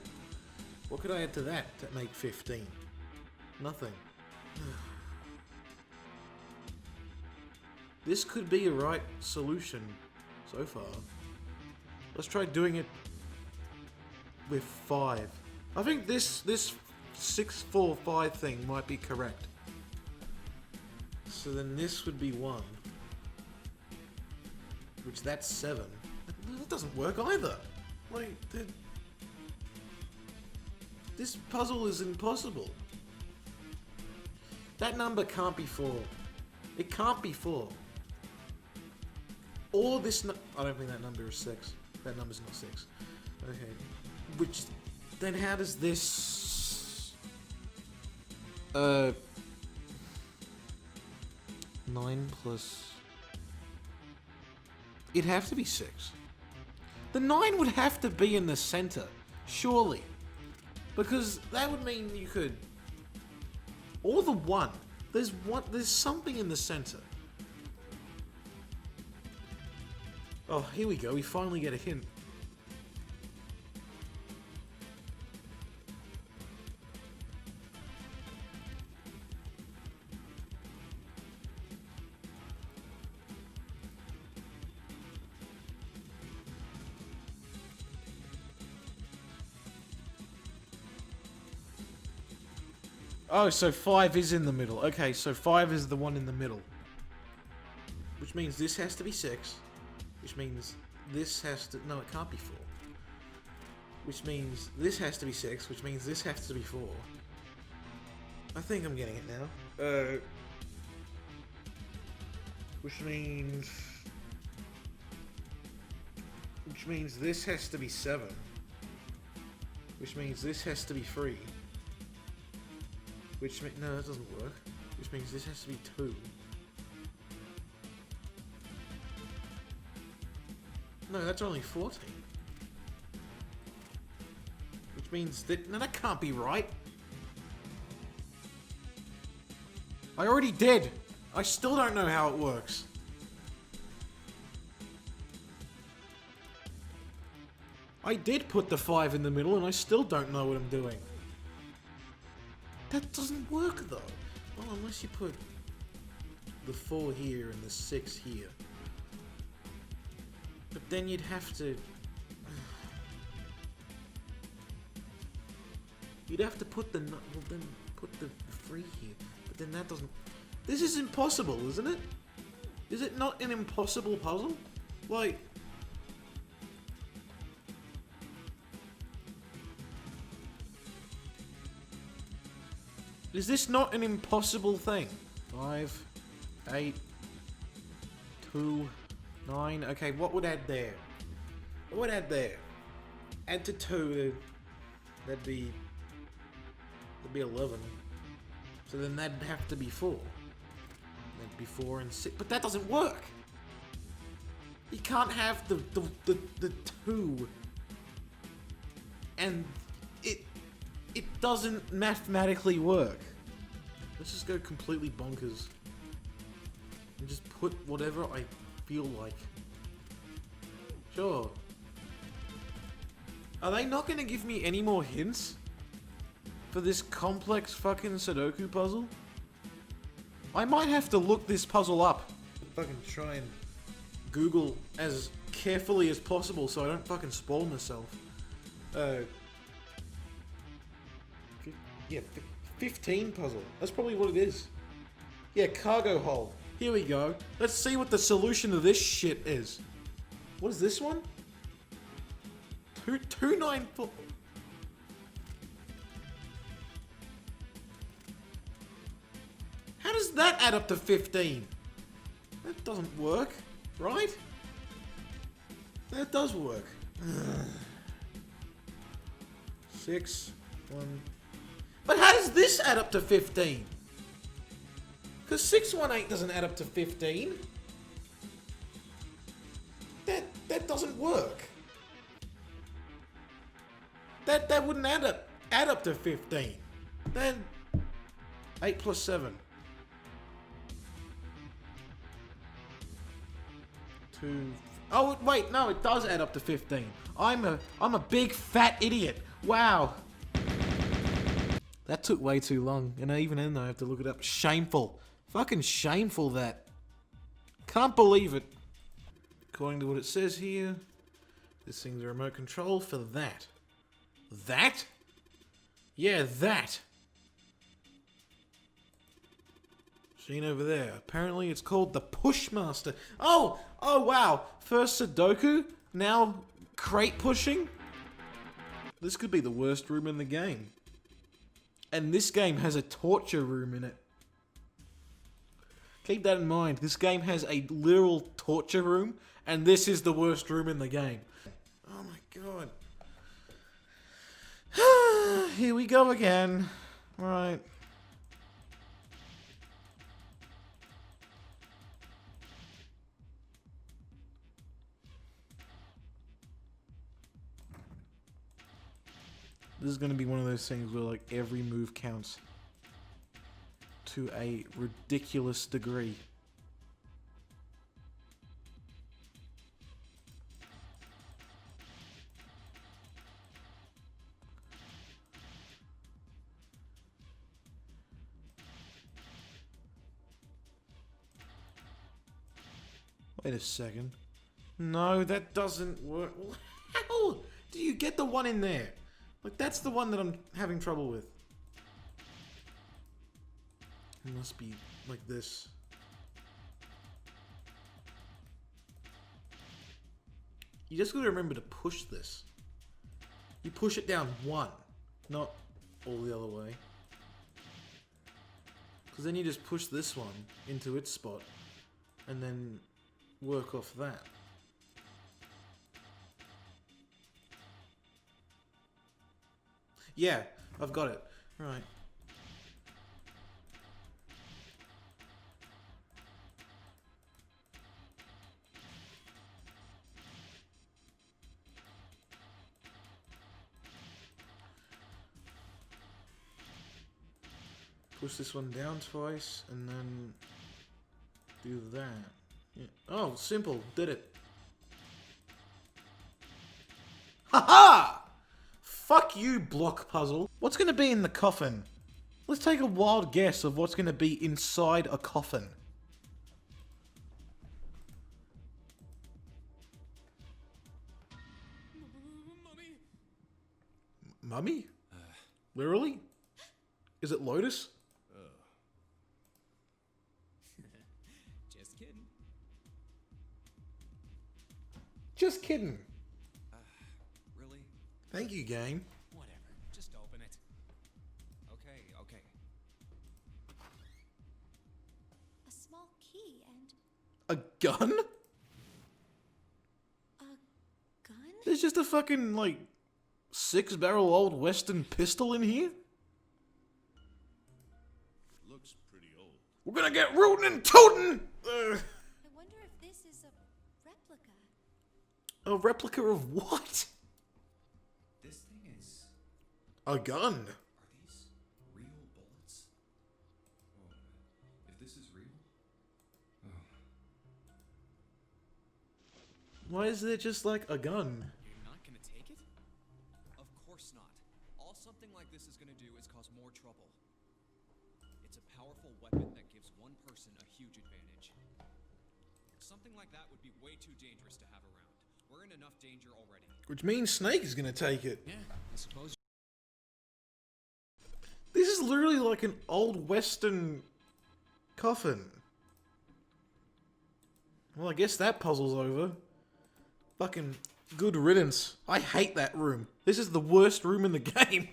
What could I add to that to make 15? Nothing. This could be a right solution so far. Let's try doing it with 5. I think this 6, 4, 5 thing might be correct. So then this would be 1. Which that's 7. That doesn't work either. Like, this puzzle is impossible. That number can't be 4. It can't be 4. Or this I don't think that number is 6. That number's not 6. Okay. Which, then how does this... 9 plus... It'd have to be 6. The 9 would have to be in the center, surely. Because that would mean you could... Or the 1. There's something in the center. Oh, here we go. We finally get a hint. Oh, so 5 is in the middle. Okay, so 5 is the one in the middle. Which means this has to be 6. Which means this has to... No, it can't be 4. Which means this has to be 6. Which means this has to be 4. I think I'm getting it now. Which means this has to be 7. Which means this has to be 3. Which means... No, that doesn't work. Which means this has to be 2. No, that's only 14. Which means that... No, that can't be right. I already did. I still don't know how it works. I did put the 5 in the middle and I still don't know what I'm doing. That doesn't work though. Well, unless you put the 4 here and the 6 here. But then you'd have to... You'd have to put the... Well, then put the 3 here. But then that doesn't... This is impossible, isn't it? Is it not an impossible puzzle? Like... Is this not an impossible thing? 5, 8, 2, 9. Okay, what would add there? What would add there? Add to 2, that'd be 11. So then that'd have to be 4. That'd be 4 and 6. But that doesn't work. You can't have the 2 and it doesn't mathematically work. Let's just go completely bonkers and just put whatever I feel like. Sure. Are they not gonna give me any more hints for this complex fucking Sudoku puzzle? I might have to look this puzzle up. Fucking try and Google as carefully as possible so I don't fucking spoil myself. Yeah, 15 puzzle. That's probably what it is. Yeah, cargo hold. Here we go. Let's see what the solution to this shit is. What is this one? 294. How does that add up to 15? That doesn't work, right? That does work. 6, 1. But how does this add up to 15? Because 618 doesn't add up to 15. That doesn't work. That wouldn't add up to 15. Then 8 plus 7. 2. Oh wait, no, it does add up to 15. I'm a big fat idiot. Wow. That took way too long, and even then I have to look it up. Shameful. Fucking shameful that. Can't believe it. According to what it says here, this thing's a remote control for that. That? Yeah, that. Seen over there. Apparently it's called the Pushmaster. Oh wow. First Sudoku, now crate pushing. This could be the worst room in the game. And this game has a torture room in it. Keep that in mind. This game has a literal torture room, and this is the worst room in the game. Oh my god. Here we go again. Right. This is going to be one of those things where like every move counts to a ridiculous degree. Wait a second. No, that doesn't work. How do you get the one in there? Like, that's the one that I'm having trouble with. It must be like this. You just gotta remember to push this. You push it down 1, not all the other way. Because then you just push this one into its spot and then work off that. Yeah, I've got it. Right. Push this one down twice and then do that. Yeah. Oh, simple. Did it. Haha! Fuck you, block puzzle. What's gonna be in the coffin? Let's take a wild guess of what's gonna be inside a coffin. Mummy? Mummy? Literally? Is it Lotus? Just kidding. Just kidding. Really? Thank you, game. Whatever. Just open it. Okay, okay. A small key and A gun? a gun? There's just a fucking, like, 6-barrel old Western pistol in here? It looks pretty old. We're gonna get rootin' and tootin'! I wonder if this is a replica. A replica of what? This thing is... A gun. Are these real bullets? Oh, if this is real... Oh. Why is there just, like, a gun? You're not gonna take it? Of course not. All something like this is gonna do is cause more trouble. It's a powerful weapon that gives one person a huge advantage. Something like that would be way too dangerous to have around. We're in enough danger already. Which means Snake is gonna take it. Yeah, I suppose. This is literally like an old Western coffin. Well, I guess that puzzle's over. Fucking good riddance. I hate that room. This is the worst room in the game.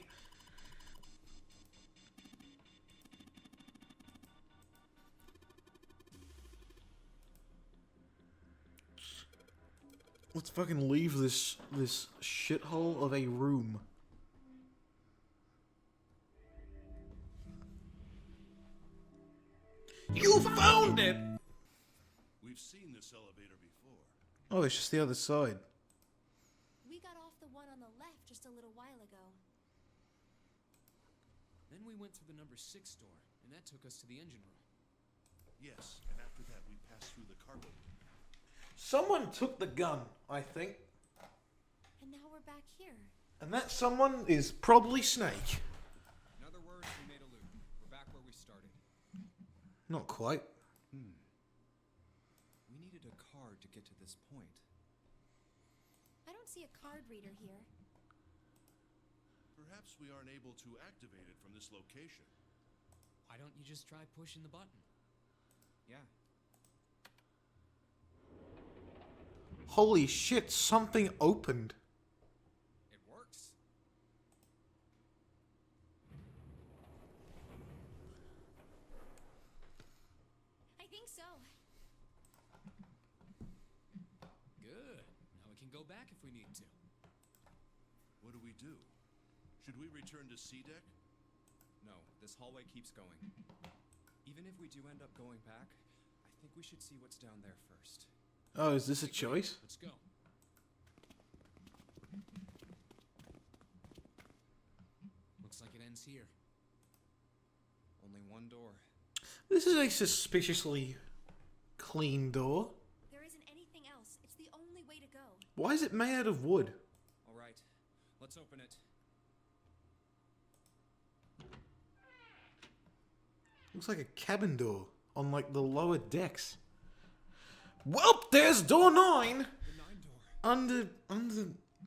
Let's fucking leave this shithole of a room. You found it! We've seen this elevator before. Oh, it's just the other side. We got off the one on the left just a little while ago. Then we went through the number 6 door, and that took us to the engine room. Yes, and after that we passed through the cargo. Someone took the gun, I think. And now we're back here. And that someone is probably Snake. In other words, we made a loop. We're back where we started. Not quite. We needed a card to get to this point. I don't see a card reader here. Perhaps we aren't able to activate it from this location. Why don't you just try pushing the button? Yeah. Holy shit, something opened. It works. I think so. Good. Now we can go back if we need to. What do we do? Should we return to C deck? No, this hallway keeps going. Even if we do end up going back, I think we should see what's down there first. Oh, is this a choice? Let's go. Looks like it ends here. Only one door. This is a suspiciously clean door. There isn't anything else. It's the only way to go. Why is it made out of wood? All right, let's open it. Looks like a cabin door on like the lower decks. Well, there's door 9 The 9 door. under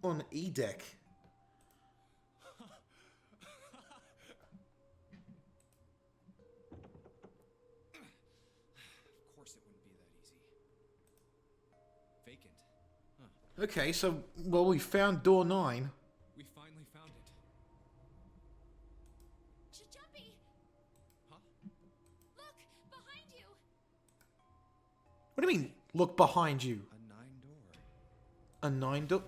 on E deck. Of course it wouldn't be that easy. Vacant. Okay, so well we found door 9. We finally found it. Jumpy! Huh? Look! Behind you! What do you mean? Look behind you. A 9 door. A 9 door.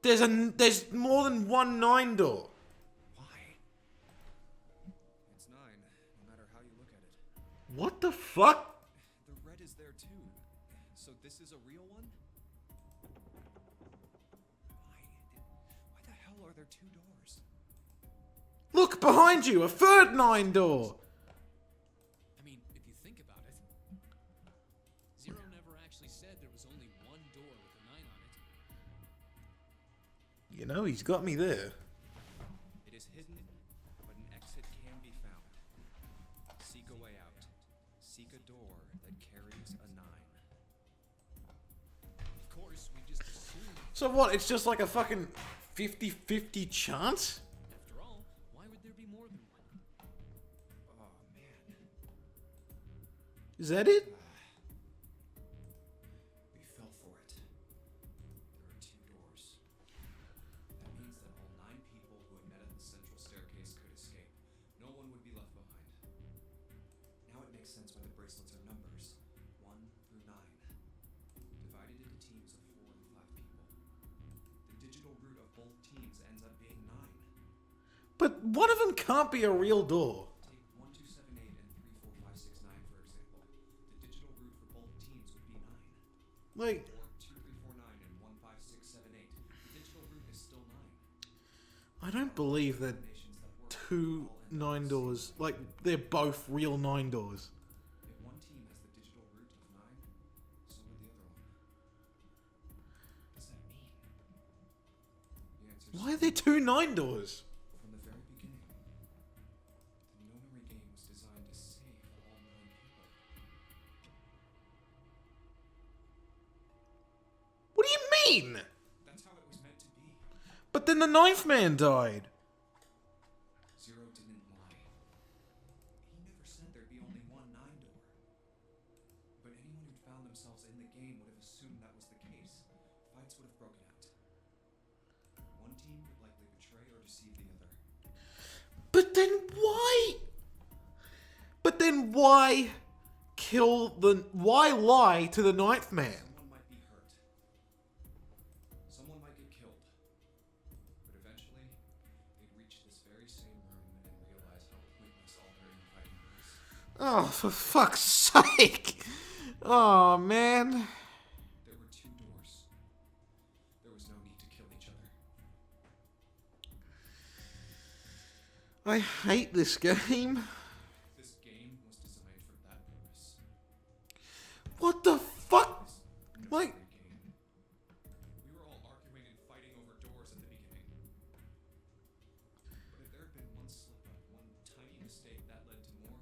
There's another one. There's more than one 9 door. Why? It's 9, no matter how you look at it. What the fuck? The red is there too. So this is a real one? Why the hell are there 2 doors? Look behind you, a third 9 door. I mean, if you think about it, Zero never actually said there was only one door with a 9 on it. You know, he's got me there. It is hidden, but an exit can be found. Seek a way out. Seek a door that carries a 9. Of course, we just assumed. So what, it's just like a fucking 50-50 chance? After all, why would there be more than one? Oh man. Is that it? We fell for it. bracelets are numbers, 1 through 9, divided into teams of 4 and 5 people. The digital root of both teams ends up being 9. But one of them can't be a real door. Take 1, 2, 7, 8, and 3, 4, 5, 6, 9, for example. The digital root for both teams would be 9. Like, Or 2, 3, 4, 9, and 1, 5, 6, 7, 8. The digital root is still 9. I don't believe that Combinations that work two all end up 9 the doors, same. like, they're both real 9 doors. If one team has the digital root of 9, so would the other one. What does that mean? The answer is Why are there 2 9 doors? from the very beginning. The no memory game was designed to save all 9 people. What do you mean? That's how it was meant to be. But then the 9th man died. Zero didn't lie. He never said there'd be only one 9 door. But anyone who'd found themselves in the game would have assumed that was the case. Fights would have broken out. One team would likely betray or deceive the other. But then why? But then why why lie to the 9th man? Someone might be hurt. Someone might get killed. But eventually, they'd reach this very same room and realize how pointless all their infighting was. Oh, for fuck's sake. Oh, man. There were 2 doors. There was no need to kill each other. I hate this game. This game was designed for that purpose. What the fuck? This Like- no memory game. We were all arguing and fighting over doors at the beginning. But if there had been one slip up, one tiny mistake that led to more,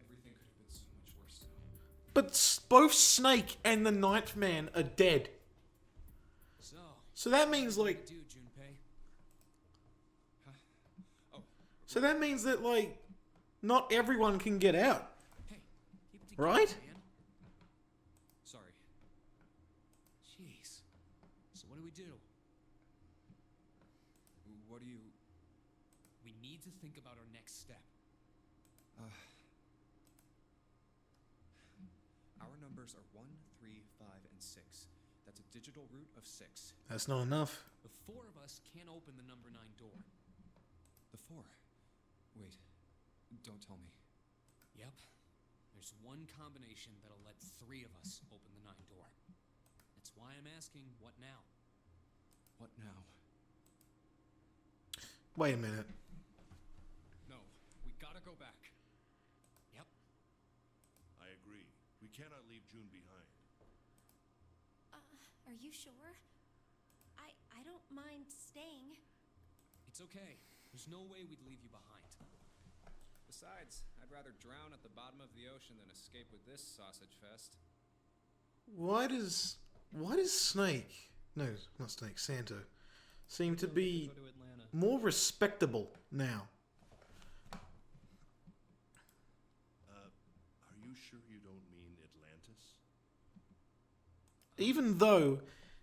everything could have been so much worse now. But both Snake and the 9th man are dead. So that means, what like... do you do, Junpei? So that means that, like, not everyone can get out. Hey, keep it together, Right? man. Sorry. Jeez. So what do we do? What do you... We need to think about our next step. Our numbers are 1, 3, 5, and 6. That's a digital root of 6. That's not enough. The 4 of us can't open the number 9 door. The 4. Wait. Don't tell me. Yep. There's one combination that'll let 3 of us open the 9 door. That's why I'm asking, what now? What now? Wait a minute. No. We gotta go back. Yep. I agree. We cannot leave June behind. Are you sure? I don't mind staying. It's okay. There's no way we'd leave you behind. Besides, I'd rather drown at the bottom of the ocean than escape with this sausage fest. Why does Snake, no, not Snake, Santa, seem to be Go to Atlanta. more respectable now? Are you sure you don't mean Atlantis? Even though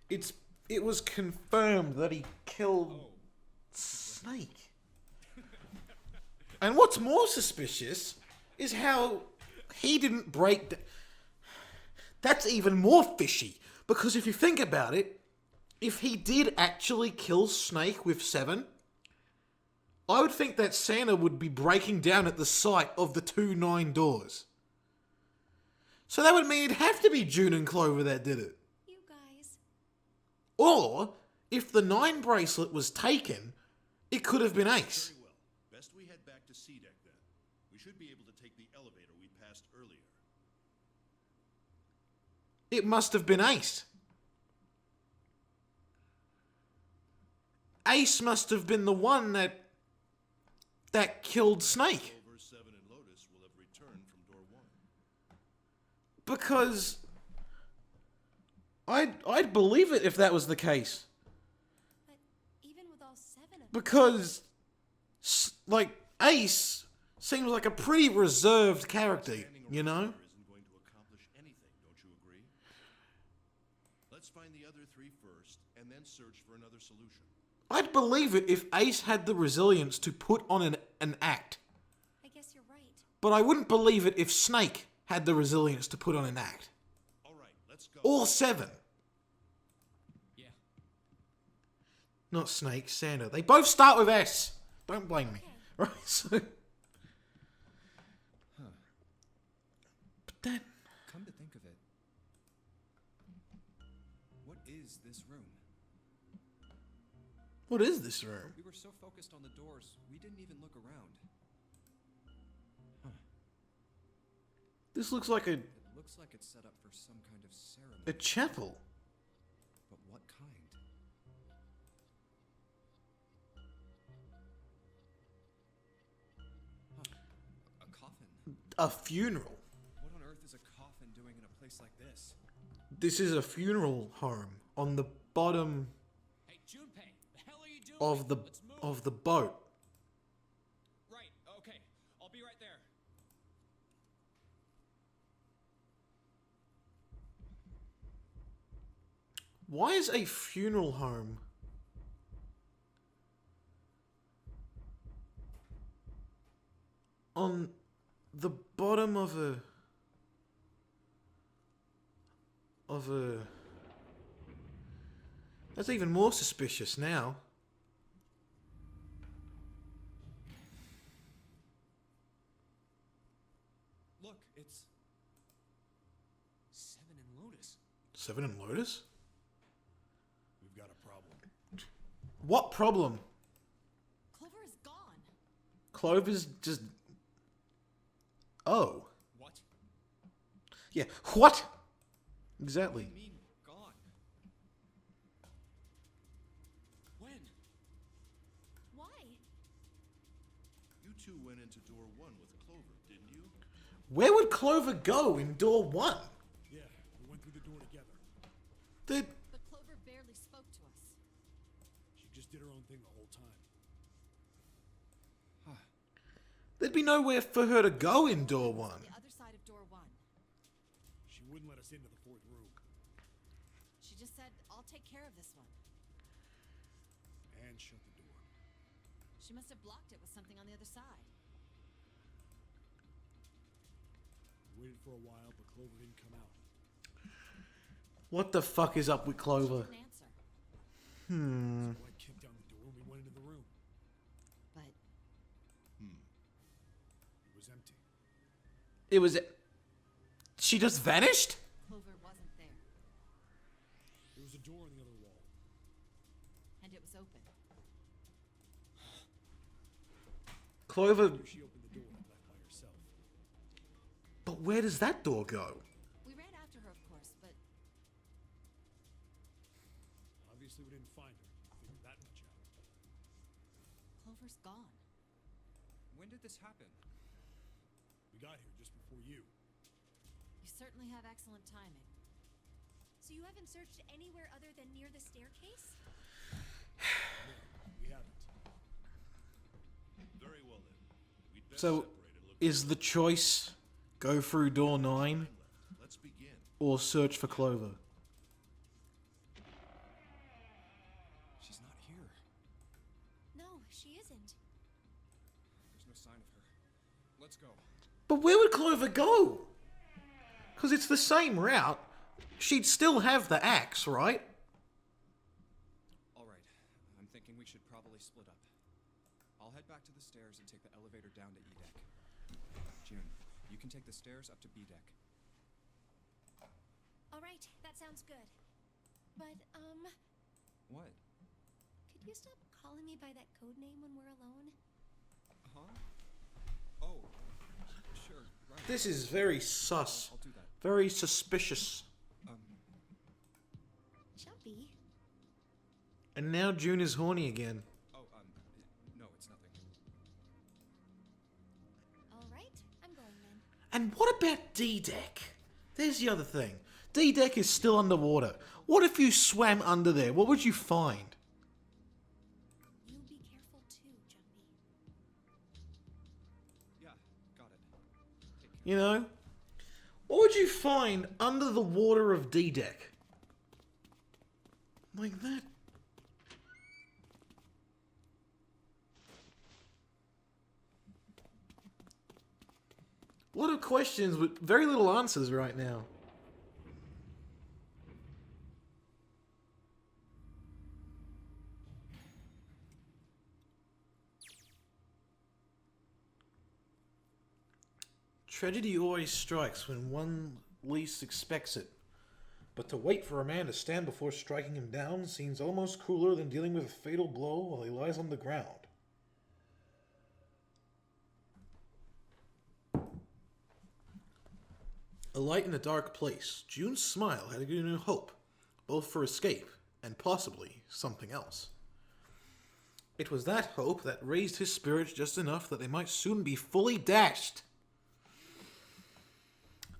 it was confirmed that he killed Oh. Snake. And what's more suspicious is how he didn't break. That's even more fishy. Because if you think about it, if he did actually kill Snake with 7, I would think that Santa would be breaking down at the sight of the 2 9 doors. So that would mean it'd have to be June and Clover that did it. You guys. Or, if the 9 bracelet was taken, it could have been Ace. Very well. Best we head back to C-Deck then. We should be able to take the elevator we passed earlier. It must have been Ace. Ace must have been the one that killed Snake. Clover, 7, and Lotus will have returned from door 1. Because I'd believe it if that was the case. But even with all 7 of them, Because like Ace seems like a pretty reserved character, Standing you around know? here isn't going to accomplish anything, don't you agree? Let's find the other 3 first, and then search for another solution. I'd believe it if Ace had the resilience to put on an act. I guess you're right. But I wouldn't believe it if Snake had the resilience to put on an act. All right, let's go. All 7. Yeah. Not Snake, Santa. They both start with S. Don't blame me. Right, so... But then... Come to think of it, what is this room? What is this room? We were so focused on the doors, we didn't even look around. This looks like It looks like it's set up for some kind of ceremony. a chapel. But what kind? Huh. A coffin? A funeral. What on earth is a coffin doing in a place like this? This is a funeral home on the bottom Hey, Junpei, the hell are you doing? of the Let's move. boat. Right. Okay. I'll be right there. Why is a funeral home on the bottom of a That's even more suspicious now. Look, it's 7 and Lotus. 7 and Lotus? We've got a problem. What problem? Clover is gone. Clover's just... Oh. What? Yeah, what? What Exactly. do you mean gone? When? Why? You two went into door 1 with Clover, didn't you? Where would Clover go in door 1? Yeah, we went through the door together. The... But Clover barely spoke to us. She just did her own thing the whole time. There'd be nowhere for her to go in door 1. The other side of door 1. She wouldn't let us into the 4th room. She just said, I'll take care of this one. And shut the door. She must have blocked it with something on the other side. We waited for a while, but Clover didn't come out. What the fuck is up with Clover? She didn't answer. So I kicked down the door and we went into the room. But It was empty. It was... She just vanished? Clover wasn't there. There was a door on the other wall. And it was open. Clover... She opened the door and left by herself. But where does that door go? We ran after her, of course, but Obviously, we didn't find her. Figured that much out. Clover's gone. When did this happen? We got here just before you. You certainly have excellent timing. So you haven't searched anywhere other than near the staircase? No, we haven't. Very well then. We'd best So, separate and look is the choice go through door 9 left. Let's begin. or search for Clover? She's not here. No, she isn't. There's no sign of her. Let's go. But where would Clover go? Because it's the same route. She'd still have the axe, right? All right. I'm thinking we should probably split up. I'll head back to the stairs and take the elevator down to E deck. June, you can take the stairs up to B deck. All right, that sounds good. But, What? could you stop calling me by that code name when we're alone? Huh? Oh, sure. Right. This is very sus. I'll do that. Very suspicious. Jumpy. And now June is horny again. Oh, no, it's nothing. All right, I'm going then. And what about D-Deck? There's the other thing. D-Deck is still underwater. What if you swam under there? What would you find? You be careful too, Jumpy. Yeah, got it. Take care. You know? What would you find under the water of D-Deck? Like that. A lot of questions with very little answers right now. Tragedy always strikes when one least expects it. But to wait for a man to stand before striking him down seems almost crueler than dealing with a fatal blow while he lies on the ground. A light in a dark place, June's smile had given him hope, both for escape and possibly something else. It was that hope that raised his spirits just enough that they might soon be fully dashed.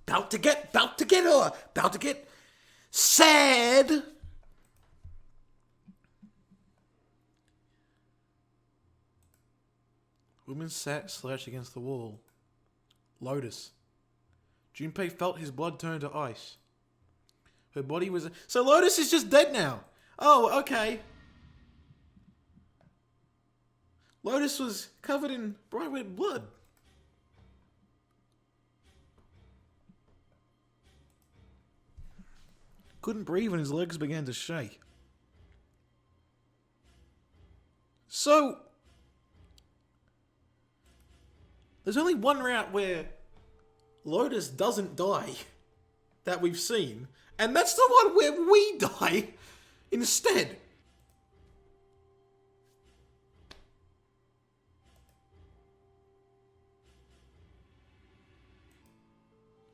About to get sad. Woman sat slouched against the wall. Lotus. Junpei felt his blood turn to ice. Her body was... So Lotus is just dead now. Oh, okay. Lotus was covered in bright red blood. Couldn't breathe and his legs began to shake. So, there's only one route where Lotus doesn't die that we've seen, and that's the one where we die instead.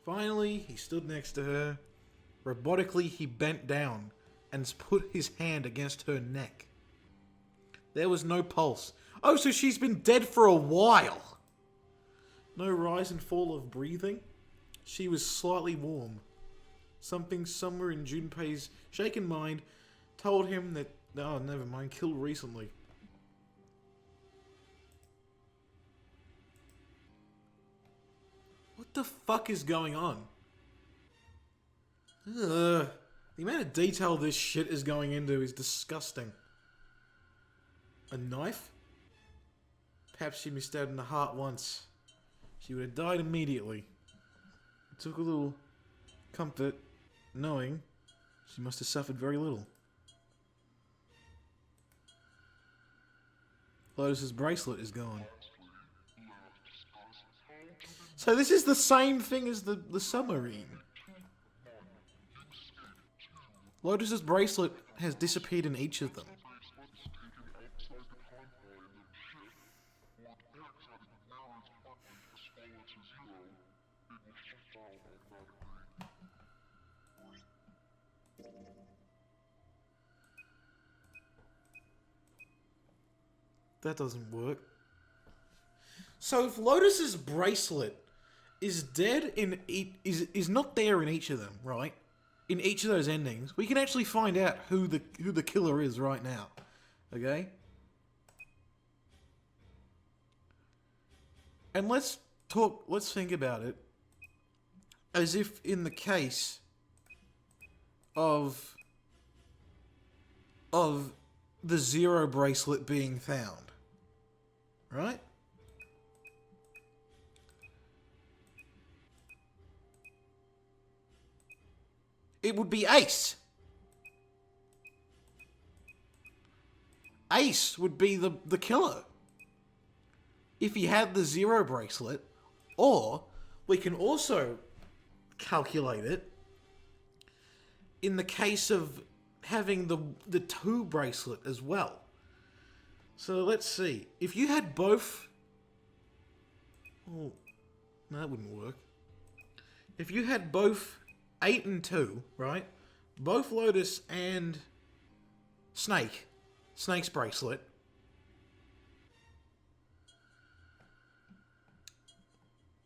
Finally, he stood next to her. Robotically, he bent down and put his hand against her neck. There was no pulse. Oh, so she's been dead for a while. No rise and fall of breathing. She was slightly warm. Something somewhere in Junpei's shaken mind told him that, oh, never mind, killed recently. What the fuck is going on? Ugh. The amount of detail this shit is going into is disgusting. A knife? Perhaps she misstabbed in the heart once. She would have died immediately. It took a little comfort knowing she must have suffered very little. Lotus's bracelet is gone. So this is the same thing as the submarine. Lotus's bracelet has disappeared in each of them. That doesn't work. So if Lotus's bracelet is dead in is not there in each of them, right? In each of those endings, we can actually find out who the killer is right now. Okay? And let's think about it as if in the case of the Zero bracelet being found. Right? It would be Ace. Ace would be the killer. If he had the Zero bracelet. Or, we can also calculate it in the case of having the 2 bracelet as well. So let's see. If you had both... Oh, no, that wouldn't work. If you had both 8 and 2, right? Both Lotus and Snake's bracelet.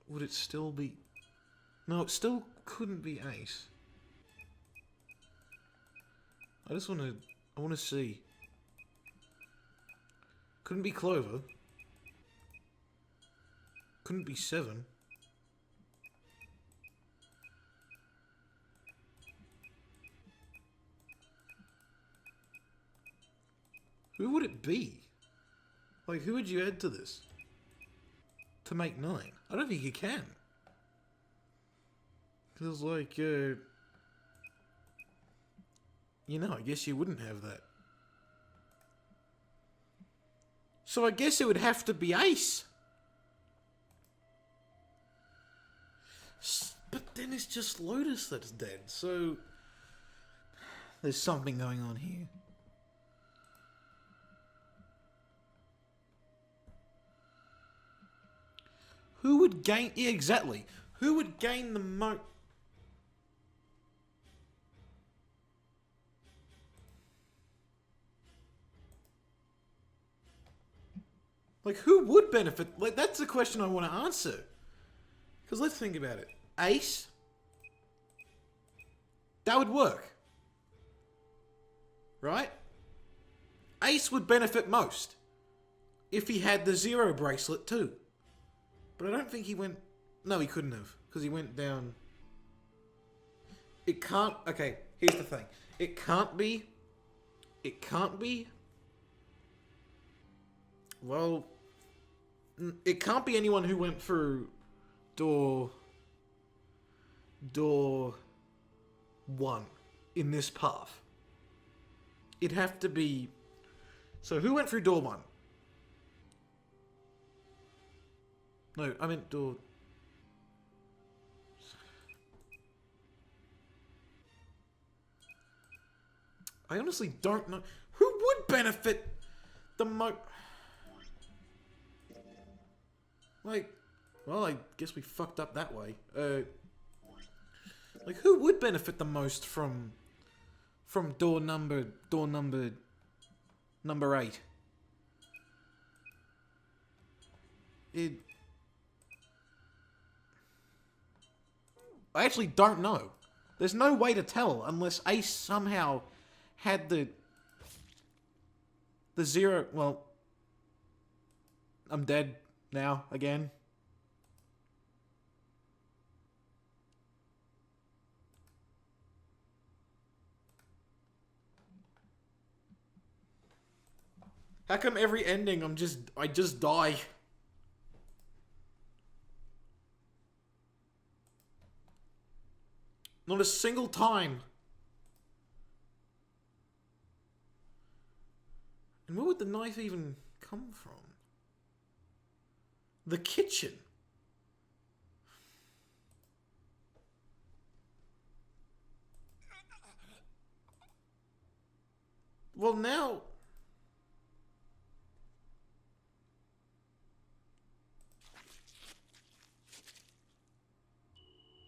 Would it still be... No, it still couldn't be Ace. I want to see. Couldn't be Clover. Couldn't be 7. Who would it be? Like, who would you add to this? To make 9? I don't think you can. Because, like, I guess you wouldn't have that. So I guess it would have to be Ace. But then it's just Lotus that's dead, so there's something going on here. Who would gain... Yeah, exactly. Who would gain the most... Like, who would benefit? Like, that's the question I want to answer. Because let's think about it. Ace? That would work. Right? Ace would benefit most. If he had the Zero bracelet too. But I don't think he went... No, he couldn't have. Because he went down... It can't... Okay, here's the thing. It can't be... Well... It can't be anyone who went through... Door 1 in this path. It'd have to be... So who went through door 1? No, I meant door... I honestly don't know. Who would benefit the most? Like, well, I guess we fucked up that way. Like, who would benefit the most from door number 8? I actually don't know. There's no way to tell unless Ace somehow had the Zero... Well, I'm dead now, again. How come every ending I just die? Not a single time. And where would the knife even come from? The kitchen. Well, now...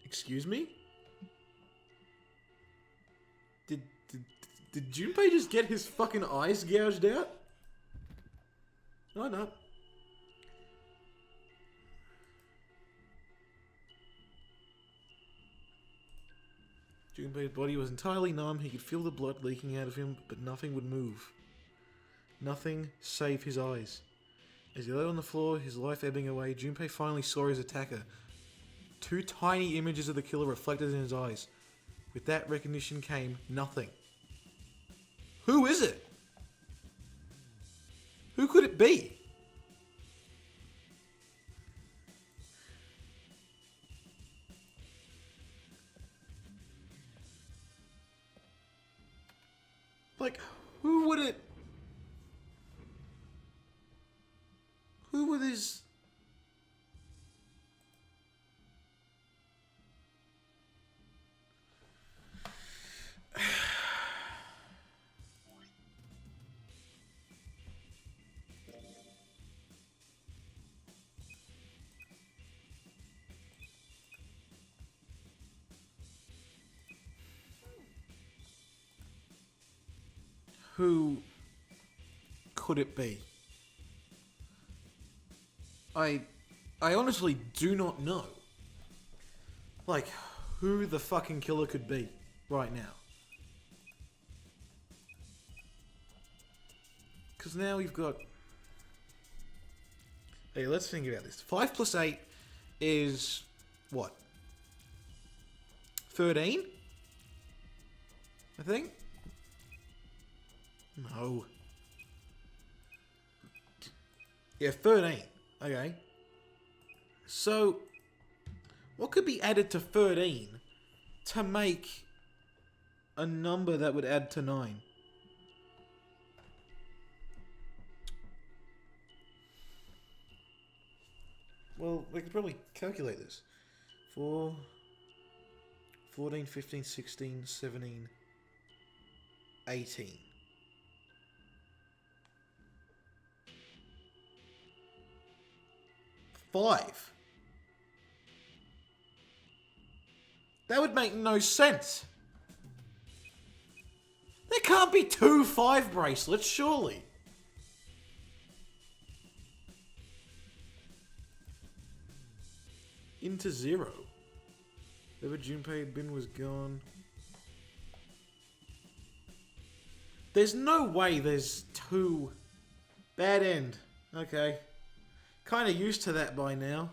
Excuse me? Did Junpei just get his fucking eyes gouged out? No, no. Junpei's body was entirely numb. He could feel the blood leaking out of him, but nothing would move. Nothing save his eyes. As he lay on the floor, his life ebbing away, Junpei finally saw his attacker. 2 tiny images of the killer reflected in his eyes. With that recognition came nothing. Who is it? Who could it be? Like, who would it... Who would his... Who could it be? I honestly do not know. Like, who the fucking killer could be right now. Because now we've got... Hey, let's think about this. 5 plus 8 is... what? 13? I think? No. Yeah, 13. Okay. So, what could be added to 13 to make a number that would add to 9? Well, we could probably calculate this. 4, 14, 15, 16, 17, 18. 5. That would make no sense. There can't be 2 5 bracelets, surely. Into 0. Ever Junpei had been was gone. There's no way there's 2. Bad end. Okay. Kind of used to that by now.